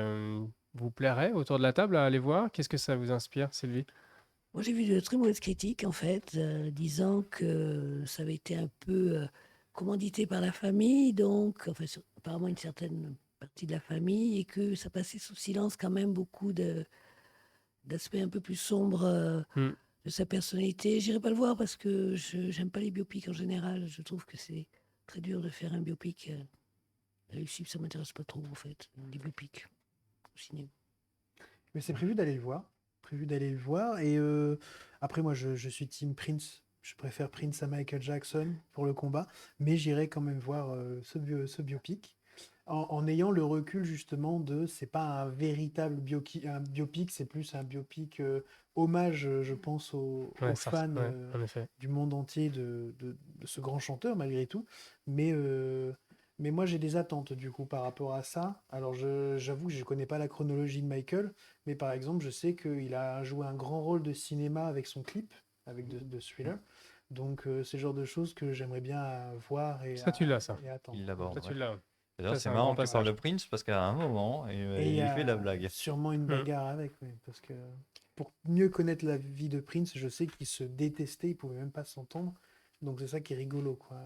vous plairait autour de la table à aller voir. Qu'est-ce que ça vous inspire, Sylvie? Moi, j'ai vu de très mauvaises critiques, en fait, disant que ça avait été un peu commandité par la famille, donc, enfin, apparemment une certaine partie de la famille, et que ça passait sous silence quand même beaucoup d'aspects un peu plus sombres Hmm. de sa personnalité. J'irai pas le voir parce que je j'aime pas les biopics en général. Je trouve que c'est très dur de faire un biopic réussi. Ça m'intéresse pas trop, en fait, les biopics au cinéma. Mais c'est prévu d'aller le voir. Prévu d'aller le voir. Et après, moi, je suis Team Prince. Je préfère Prince à Michael Jackson pour le combat. Mais j'irai quand même voir ce biopic. En ayant le recul justement de, c'est pas un véritable un biopic, c'est plus un biopic hommage, je pense, Ouais, aux fans ouais, en effet. du monde entier de ce grand chanteur malgré tout. Mais, euh, mais moi j'ai des attentes du coup par rapport à ça. Alors j'avoue que je connais pas la chronologie de Michael, mais par exemple je sais qu'il a joué un grand rôle de cinéma avec son clip, avec de Thriller. Donc c'est le genre de choses que j'aimerais bien voir Ça, tu l'as, ça. et attendre. il Ça, l'aborde. tu Ouais. l'as. Et d'ailleurs, Ça, c'est c'est un grand marrant qu'il parle passage. de Prince parce qu'à un moment, Et il y il fait la a blague. sûrement une Hmm. bagarre avec, oui, parce que pour mieux connaître la vie de Prince, je sais qu'ils se détestaient, ils pouvaient même pas s'entendre. Donc c'est ça qui est rigolo, quoi.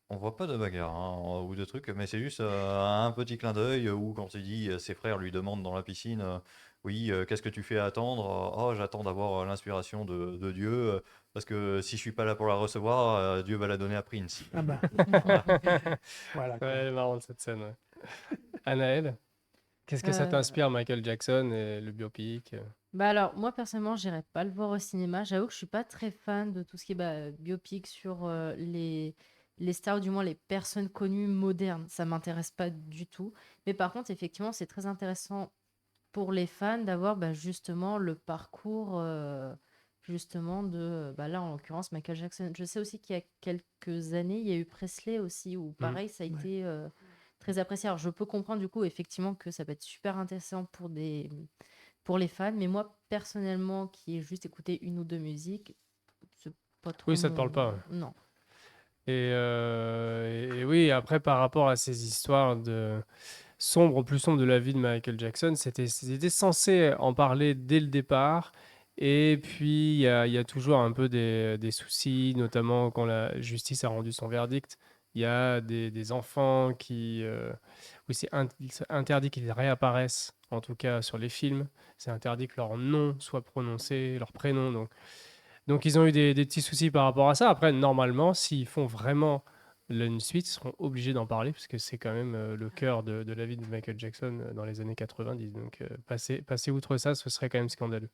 On voit pas de bagarre hein, ou de trucs, mais c'est juste un petit clin d'œil où quand il dit ses frères lui demandent dans la piscine, oui, qu'est-ce que tu fais attendre? Oh, j'attends d'avoir l'inspiration de Dieu, parce que si je suis pas là pour la recevoir, Dieu va la donner à Prince. Ah bah, Voilà. voilà, quoi. Ouais, elle est marrante cette scène. Ouais. Anaël, qu'est-ce que ça Euh, t'inspire, Michael Jackson et le biopic? Bah alors, moi personnellement, j'irai pas le voir au cinéma. J'avoue que je suis pas très fan de tout ce qui est biopic sur les stars, ou du moins les personnes connues modernes. Ça m'intéresse pas du tout. Mais par contre, effectivement, c'est très intéressant pour les fans d'avoir justement le parcours justement de, là en l'occurrence, Michael Jackson. Je sais aussi qu'il y a quelques années, il y a eu Presley aussi, où pareil, ça a Ouais. été très apprécié. Alors, je peux comprendre du coup, effectivement, que ça peut être super intéressant pour les fans, mais moi, personnellement, qui ai juste écouté une ou deux musiques, c'est pas trop Oui, ça te parle pas. Ouais. Non. Et oui, après, par rapport à ces histoires plus sombres de la vie de Michael Jackson, c'était censé en parler dès le départ. Et puis, il y a toujours un peu des soucis, notamment quand la justice a rendu son verdict. Il y a des enfants oui, c'est interdit qu'ils réapparaissent, en tout cas sur les films. C'est interdit que leur nom soit prononcé, leur prénom. Donc ils ont eu des petits soucis par rapport à ça. Après, normalement, s'ils font vraiment une suite, ils seront obligés d'en parler, parce que c'est quand même le cœur de la vie de Michael Jackson dans les années 90. Donc passer outre ça, ce serait quand même scandaleux.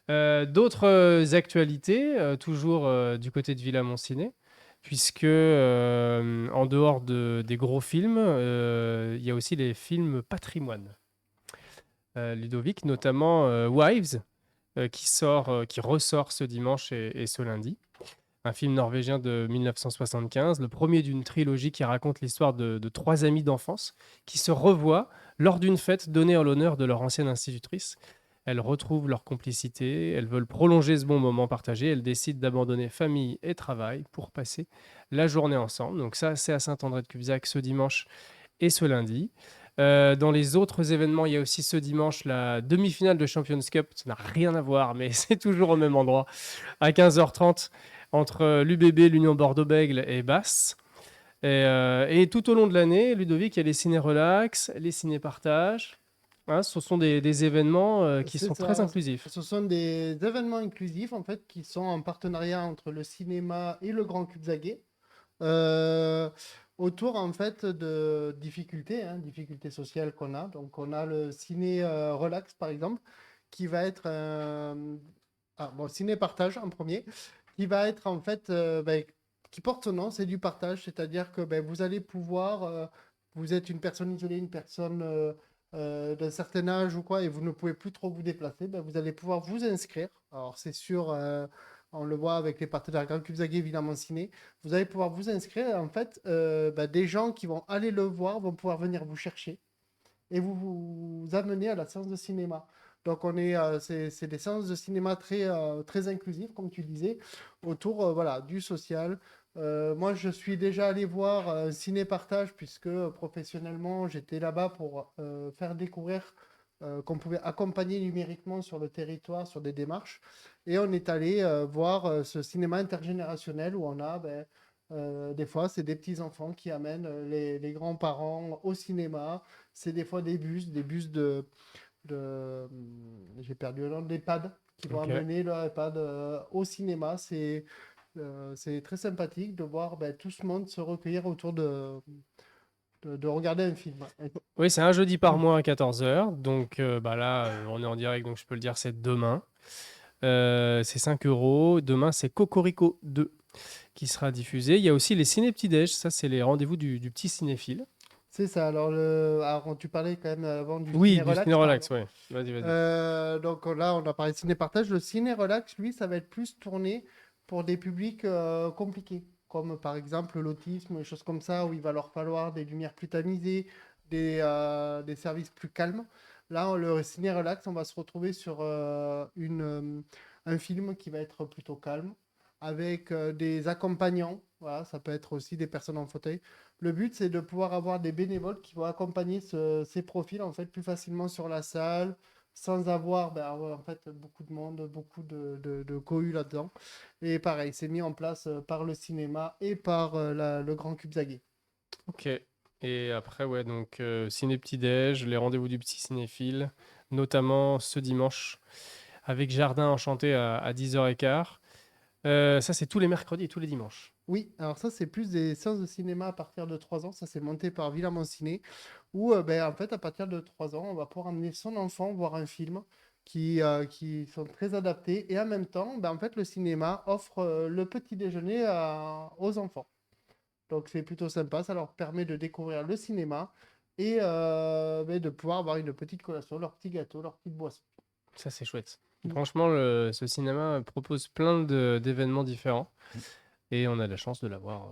D'autres actualités, toujours du côté de Villa-Monciné, puisque en dehors des gros films, il y a aussi les films patrimoine. Ludovic, notamment Wives, qui ressort ce dimanche et ce lundi. Un film norvégien de 1975, le premier d'une trilogie qui raconte l'histoire de trois amis d'enfance qui se revoient lors d'une fête donnée en l'honneur de leur ancienne institutrice. Elles retrouvent leur complicité, elles veulent prolonger ce bon moment partagé, elles décident d'abandonner famille et travail pour passer la journée ensemble. Donc ça, c'est à Saint-André-de-Cubzac ce dimanche et ce lundi. Dans les autres événements, il y a aussi ce dimanche la demi-finale de Champions Cup. Ça n'a rien à voir, mais c'est toujours au même endroit, à 15h30, entre l'UBB, l'Union Bordeaux-Bègles et Basse. Et tout au long de l'année, Ludovic, il y a les ciné-relax, les ciné-partages. Hein, ce sont des événements qui C'est sont très ça. inclusifs. Ce sont des événements inclusifs en fait qui sont en partenariat entre le cinéma et le Grand Cubzaguais euh, autour en fait de difficultés sociales qu'on a. Donc on a le ciné relax par exemple qui va être ciné partage en premier qui va être en fait qui porte son nom, c'est du partage, c'est-à-dire que ben, vous allez pouvoir, vous êtes une personne isolée, une personne d'un certain âge ou quoi, et vous ne pouvez plus trop vous déplacer, ben, vous allez pouvoir vous inscrire. Alors c'est sûr, on le voit avec les partenaires Grand Cube Zaguet, évidemment ciné, vous allez pouvoir vous inscrire, et en fait, ben, des gens qui vont aller le voir vont pouvoir venir vous chercher et vous amener à la séance de cinéma. Donc c'est des séances de cinéma très inclusives, comme tu disais, autour voilà, du social. Moi, je suis déjà allé voir un ciné-partage, puisque professionnellement, j'étais là-bas pour faire découvrir qu'on pouvait accompagner numériquement sur le territoire, sur des démarches. Et on est allé voir ce cinéma intergénérationnel où on a... des fois, c'est des petits-enfants qui amènent les grands-parents au cinéma. C'est des fois des bus j'ai perdu le nom, d'EHPAD, qui vont Ok. amener leur EHPAD au cinéma. C'est très sympathique de voir tout ce monde se recueillir autour de regarder un film. Oui, c'est un jeudi par mois à 14h. Donc bah là, on est en direct, donc je peux le dire, c'est demain. C'est 5 euros. Demain, c'est Cocorico 2 qui sera diffusé. Il y a aussi les ciné petit-déj. Ça, c'est les rendez-vous du petit cinéphile. C'est ça. Alors, tu parlais quand même avant du Oui, ciné du relax. ciné relax, pardon. oui. Vas-y. Donc là, on a parlé de ciné-partage. Le ciné-relax, lui, ça va être plus tourné pour des publics compliqués, comme par exemple l'autisme, des choses comme ça, où il va leur falloir des lumières plus tamisées, des services plus calmes. Là, le ciné-relax, on va se retrouver sur un film qui va être plutôt calme, avec des accompagnants. Voilà, ça peut être aussi des personnes en fauteuil. Le but, c'est de pouvoir avoir des bénévoles qui vont accompagner ces profils en fait plus facilement sur la salle, sans avoir en fait beaucoup de monde, beaucoup de cohue là-dedans. Et pareil, c'est mis en place par le cinéma et par le Grand Cube Zaguet. Ok. Et après, ouais, donc ciné petit-déj, les rendez-vous du petit cinéphile, notamment ce dimanche avec Jardin Enchanté à 10h15. Ça, c'est tous les mercredis et tous les dimanches. Oui, alors ça, c'est plus des séances de cinéma à partir de 3 ans. Ça, c'est monté par Villamont Ciné, où en fait, à partir de 3 ans, on va pouvoir amener son enfant voir un film qui sont très adaptés. Et en même temps, en fait, le cinéma offre le petit déjeuner aux enfants. Donc, c'est plutôt sympa. Ça leur permet de découvrir le cinéma et de pouvoir avoir une petite collation, leur petit gâteau, leur petite boisson. Ça, c'est chouette. Mm. Franchement, ce cinéma propose plein d'événements différents. Et on a la chance de l'avoir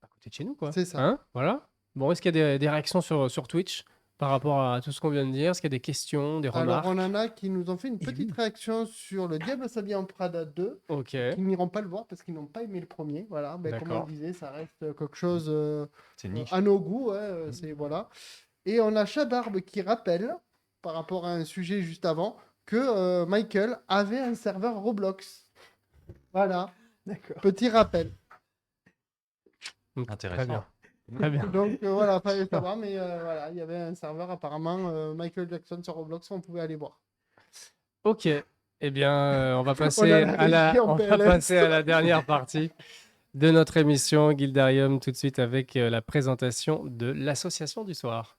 à côté de chez nous, quoi. C'est ça. Hein? Voilà. Bon, est-ce qu'il y a des réactions sur Twitch par rapport à tout ce qu'on vient de dire? Est-ce qu'il y a des questions, des Alors, remarques? on en a qui nous ont fait une petite réaction sur Le Diable s'habille en Prada 2, Ok. qui n'iront pas le voir parce qu'ils n'ont pas aimé le premier. Voilà, comme on D'accord. disait, ça reste quelque chose C'est niche. à nos goûts. Voilà. Et on a Chabarbe qui rappelle, par rapport à un sujet juste avant, que Michael avait un serveur Roblox. Voilà, D'accord. petit rappel. Donc, Intéressant. Très bien. Très bien. Donc voilà, fallait savoir, mais voilà, il y avait un serveur apparemment, Michael Jackson sur Roblox, on pouvait aller voir. Ok. Eh bien, on va On passer a la régie en on va PLS. passer à la dernière partie de notre émission Guildarium, tout de suite avec la présentation de l'association du soir.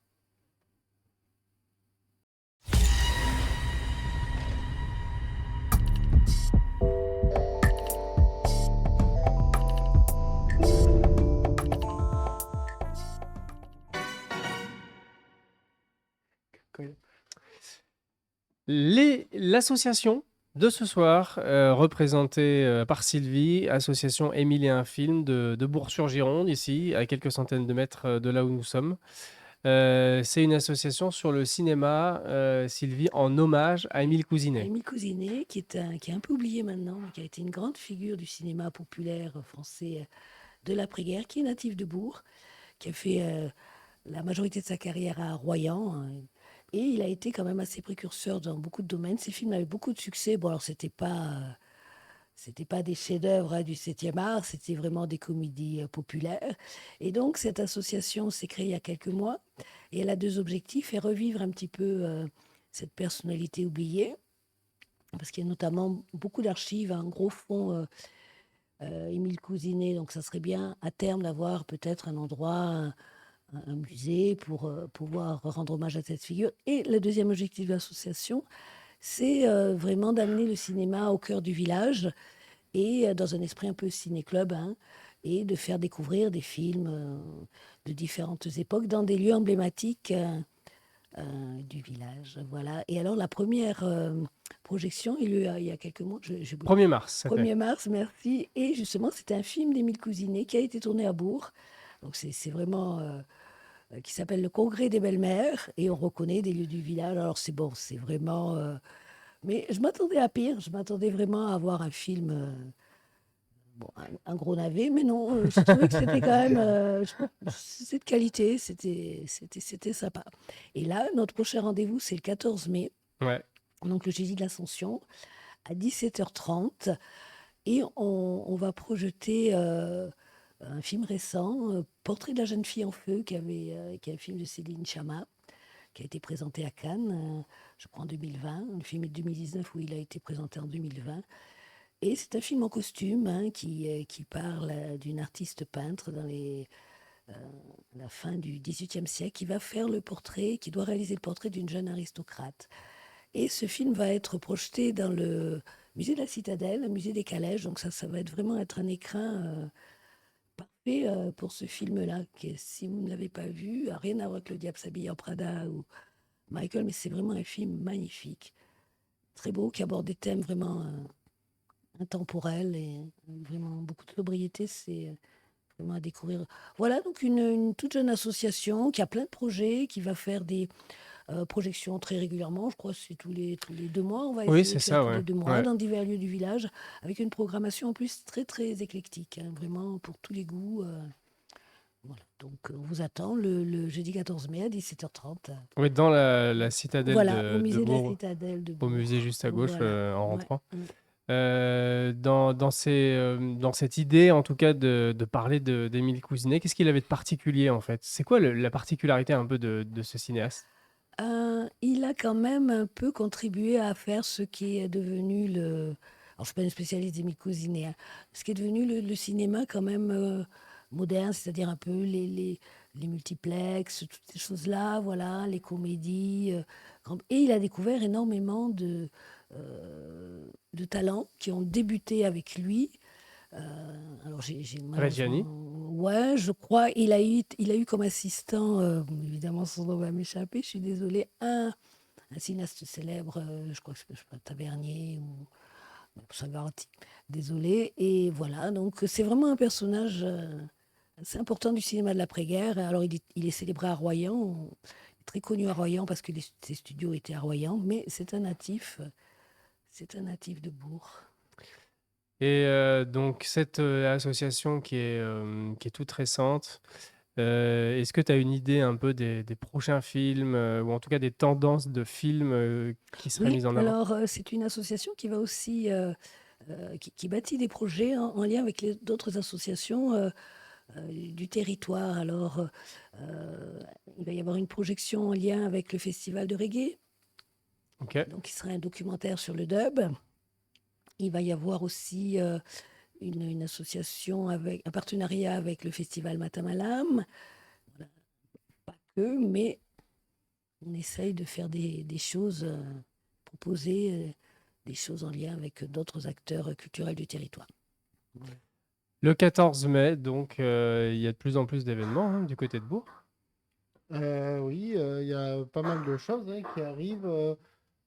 L'association de ce soir, représentée par Sylvie, association Émile et un film de Bourg-sur-Gironde, ici, à quelques centaines de mètres de là où nous sommes. C'est une association sur le cinéma, Sylvie, en hommage à Émile Cousinet. Émile Cousinet, qui est un peu oublié maintenant, mais qui a été une grande figure du cinéma populaire français de l'après-guerre, qui est natif de Bourg, qui a fait la majorité de sa carrière à Royan, hein. Et il a été quand même assez précurseur dans beaucoup de domaines. Ses films avaient beaucoup de succès. Bon, alors, c'était pas des chefs-d'œuvre du 7e art, c'était vraiment des comédies populaires. Et donc, cette association s'est créée il y a quelques mois. Et elle a deux objectifs, et revivre un petit peu cette personnalité oubliée, parce qu'il y a notamment beaucoup d'archives, un gros fonds Émile Cousinet. Donc, ça serait bien, à terme, d'avoir peut-être un endroit, un musée pour pouvoir rendre hommage à cette figure. Et le deuxième objectif de l'association, c'est vraiment d'amener le cinéma au cœur du village et dans un esprit un peu ciné-club, hein. et de faire découvrir des films de différentes époques dans des lieux emblématiques du village. Voilà. Et alors, la première projection, il y a quelques mois, j'ai oublié. 1er mars, c'était. 1er mars, merci. Et justement, c'était un film d'Émile Cousinet qui a été tourné à Bourg. Donc, c'est vraiment qui s'appelle Le Congrès des Belles-Mères. Et on reconnaît des lieux du village. Alors, c'est bon, c'est vraiment. Mais je m'attendais à pire. Je m'attendais vraiment à voir un film. Bon, un gros navet, mais non, je trouvais que c'était quand même. C'était de qualité, c'était sympa. Et là, notre prochain rendez-vous, c'est le 14 mai, Ouais. donc le jeudi de l'Ascension, à 17h30. Et on va projeter un film récent, Portrait de la jeune fille en feu, qui est un film de Céline Sciamma, qui a été présenté à Cannes, je crois en 2020. Le film est de 2019 où il a été présenté en 2020. Et c'est un film en costume qui parle d'une artiste peintre dans la fin du XVIIIe siècle, qui va faire le portrait, qui doit réaliser le portrait d'une jeune aristocrate. Et ce film va être projeté dans le musée de la Citadelle, le musée des Calèches. Donc ça va vraiment être un écrin parfait pour ce film-là, qui, si vous ne l'avez pas vu, n'a rien à voir avec Le Diable s'habille en Prada ou Michael, mais c'est vraiment un film magnifique, très beau, qui aborde des thèmes vraiment intemporel et vraiment beaucoup de sobriété, c'est vraiment à découvrir. Voilà, donc une toute jeune association qui a plein de projets, qui va faire des projections très régulièrement. Je crois que c'est tous les 2 mois. On va Oui, essayer c'est de faire ça, tous ouais. les 2 mois Ouais. dans divers lieux du village, avec une programmation en plus très très éclectique, vraiment pour tous les goûts. Voilà. Donc on vous attend le jeudi 14 mai à 17h30. Oui, dans la citadelle Voilà, au de musée de la Bourg, Citadelle de au musée Bourg. juste à gauche Voilà. en Ouais. rentrant. Dans cette idée, en tout cas, de parler d'Émile Cousinet, qu'est-ce qu'il avait de particulier, en fait? C'est quoi la particularité un peu de ce cinéaste? Il a quand même un peu contribué à faire ce qui est devenu le. Alors, je ne suis pas une spécialiste des Cousinet, hein. Ce qui est devenu le cinéma quand même moderne, c'est-à-dire un peu les multiplex, toutes ces choses-là, voilà, les comédies. Et il a découvert énormément de talents qui ont débuté avec lui. Alors j'ai Reggiani? malheureusement, ouais, je crois, il a eu comme assistant, évidemment son nom va m'échapper, je suis désolée, un cinéaste célèbre, je crois que c'est, je sais pas, Tavernier ou Sagarotti, désolée. Et voilà, donc c'est vraiment un personnage assez important du cinéma de l'après-guerre. Alors il est célébré à Royan, il est très connu à Royan parce que ses studios étaient à Royan, mais c'est un natif de Bourg. Et donc, cette association qui est toute récente, est-ce que tu as une idée un peu des prochains films, ou en tout cas des tendances de films qui seraient Oui, mises en avant? alors c'est une association qui va aussi qui bâtit des projets en lien avec d'autres associations du territoire. Alors, il va y avoir une projection en lien avec le festival de reggae, Ok. donc il sera un documentaire sur le dub. Il va y avoir aussi une association avec un partenariat avec le festival Matamalam. Voilà. Pas que, mais on essaye de faire des choses, proposer des choses en lien avec d'autres acteurs culturels du territoire. Voilà. Le 14 mai, donc, il y a de plus en plus d'événements hein, du côté de Bourg. Oui, il y a pas mal de choses qui arrivent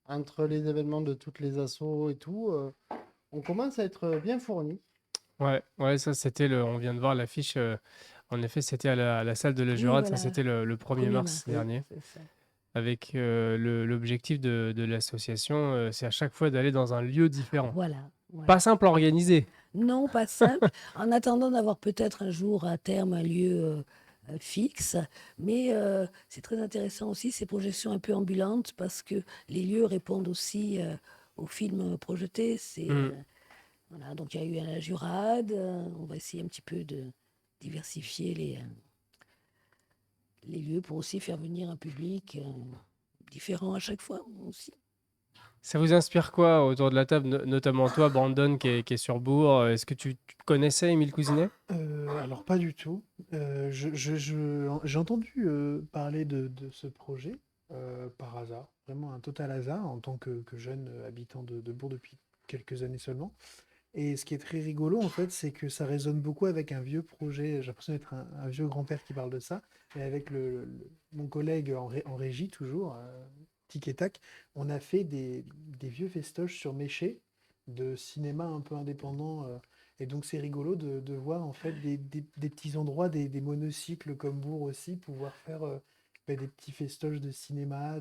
entre les événements de toutes les assos et tout. On commence à être bien fournis. Ouais, ça c'était on vient de voir l'affiche. En effet, c'était à la salle de la Oui, Jurade, ça voilà, c'était le 1er 1er mars mars, dernier. c'est ça. Avec l'objectif de l'association, c'est à chaque fois d'aller dans un lieu différent. Voilà, voilà. Pas simple à organiser. Non, pas simple. En attendant d'avoir peut-être un jour à terme un lieu fixe, mais c'est très intéressant aussi ces projections un peu ambulantes parce que les lieux répondent aussi aux films projetés. Voilà, donc il y a eu à la Jurade, on va essayer un petit peu de diversifier les lieux pour aussi faire venir un public différent à chaque fois aussi. Ça vous inspire quoi autour de la table, notamment toi, Brandon, qui est sur Bourg? Est-ce que tu connaissais Émile Cousinet? Alors pas du tout. J'ai entendu parler de ce projet par hasard, vraiment un total hasard, en tant que jeune habitant de Bourg depuis quelques années seulement. Et ce qui est très rigolo, en fait, c'est que ça résonne beaucoup avec un vieux projet. J'ai l'impression d'être un vieux grand-père qui parle de ça. Et avec mon collègue en régie, toujours, Tic et Tac, on a fait des vieux festoches sur Méché, de cinéma un peu indépendant. Et donc, c'est rigolo de voir, en fait, des petits endroits, des monocycles comme Bourg aussi, pouvoir faire des petits festoches de cinéma.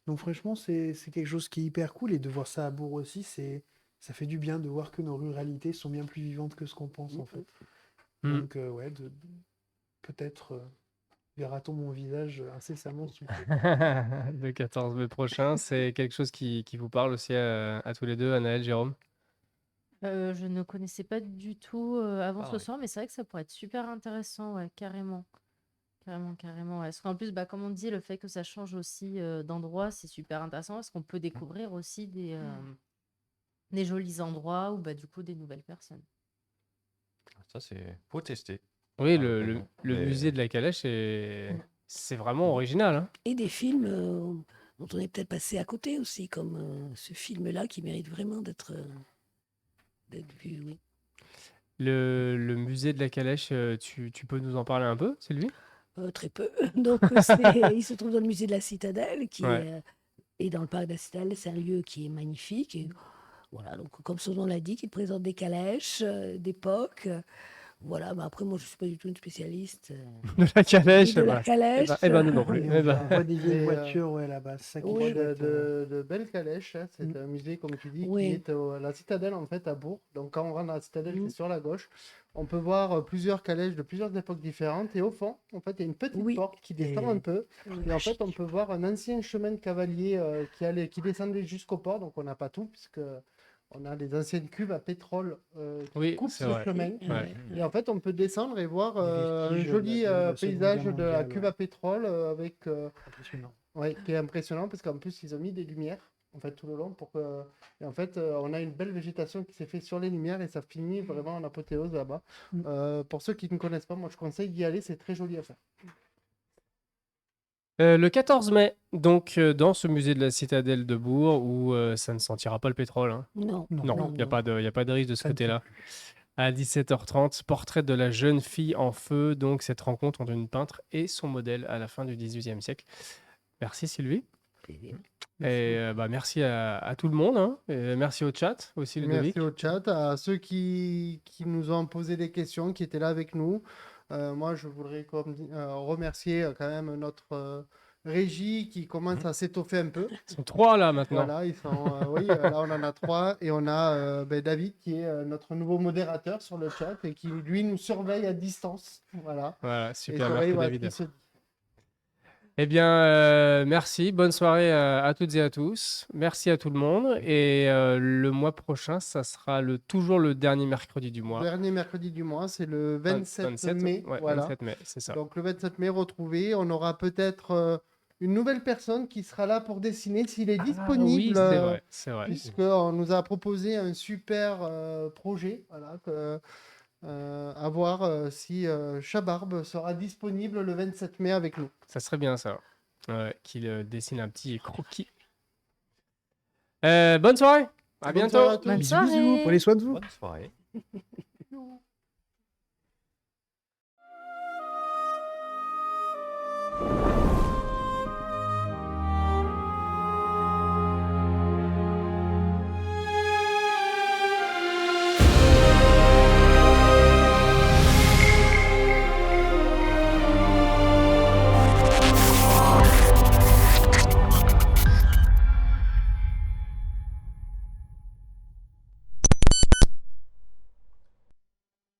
Donc, franchement, c'est quelque chose qui est hyper cool. Et de voir ça à Bourg aussi, ça fait du bien de voir que nos ruralités sont bien plus vivantes que ce qu'on pense, en fait. Mm. Donc, ouais, peut-être verra-t-on mon visage incessamment sous peu. Le 14 mai prochain, c'est quelque chose qui vous parle aussi à tous les deux, Anaël, Jérôme? Je ne connaissais pas du tout avant ce Pareil. soir, mais c'est vrai que ça pourrait être super intéressant, ouais, carrément. Carrément, carrément, ouais. Parce qu'en plus, bah, comme on dit, le fait que ça change aussi d'endroit, c'est super intéressant parce qu'on peut découvrir aussi des jolis endroits ou bah, du coup des nouvelles personnes. Ça, c'est. Faut tester. Oui, à le l'occasion. musée Mais de la Calèche, c'est vraiment original, hein. Et des films dont on est peut-être passé à côté aussi, comme ce film-là qui mérite vraiment d'être vu, oui. Le musée de la Calèche, tu peux nous en parler un peu, Sylvie? Très peu. Donc, il se trouve dans le musée de la Citadelle, Ouais. et dans le parc de la Citadelle, c'est un lieu qui est magnifique. Et voilà, donc comme son nom l'indique, il présente des calèches d'époque. Voilà, mais après, moi, je ne suis pas du tout une spécialiste De la Calèche, de la bah, calèche. nous non plus. Et Eh ben, on voit des vieilles Mais, voitures, ouais, là-bas. C'est ça qui On est voit chouette. de belles calèches, hein. C'est un musée, comme tu dis, qui Oui. est à la Citadelle, en fait, à Bourg. Donc, quand on rentre dans la Citadelle, Mm. c'est sur la gauche. On peut voir plusieurs calèches de plusieurs époques différentes. Et au fond, en fait, il y a une petite Oui. porte qui descend un peu. Et en fait, on peut voir un ancien chemin de cavalier qui descendait jusqu'au port. Donc, on n'a pas tout, puisque on a les anciennes cuves à pétrole qui oui, coupent c'est ce vrai. chemin. Ouais. Et en fait, on peut descendre et voir Des un vestiges joli de la Seconde paysage Guerre de la mondiale, cuve ouais. à pétrole avec. Impressionnant. Ouais, qui est impressionnant parce qu'en plus ils ont mis des lumières en fait tout le long pour que et en fait on a une belle végétation qui s'est fait sur les lumières et ça finit vraiment en apothéose là-bas. Pour ceux qui ne connaissent pas, moi je conseille d'y aller, c'est très joli à faire. Le 14 mai, donc dans ce musée de la Citadelle de Bourg, où ça ne sentira pas le pétrole, hein. Non. Non, il n'y a pas de risque de ce Ça ne fait côté-là. plus. À 17h30, portrait de la jeune fille en feu, donc cette rencontre entre une peintre et son modèle à la fin du XVIIIe siècle. Merci Sylvie. Plaisir. Et merci à tout le monde, hein. Et merci au chat aussi, Ludovic. Merci au chat, à ceux qui nous ont posé des questions, qui étaient là avec nous. Moi je voudrais remercier quand même notre régie qui commence à s'étoffer un peu. Ils sont 3 là maintenant. Voilà, ils sont, oui, là on en a 3 et on a David qui est notre nouveau modérateur sur le chat et qui lui nous surveille à distance. Voilà. Voilà, Et super, surveille, merci voilà, David. ce qui se dit. Eh bien, merci, bonne soirée à toutes et à tous. Merci à tout le monde. Et le mois prochain, ça sera toujours le dernier mercredi du mois. Dernier mercredi du mois, c'est le 27 mai. Ouais, Voilà. 27 mai, c'est ça. Donc le 27 mai, retrouvez. On aura peut-être une nouvelle personne qui sera là pour dessiner s'il est Ah disponible. oui, c'est vrai, c'est vrai. Puisqu'on nous a proposé un super projet. Voilà, à voir si Chabarbe sera disponible le 27 mai avec nous. Ça serait bien ça. Ouais, qu'il dessine un petit croquis. Bonne soirée. À Bonne bientôt. soirée à tous. Bonne Bisous, bisous. soirée. Prenez soin de vous. bonne soirée.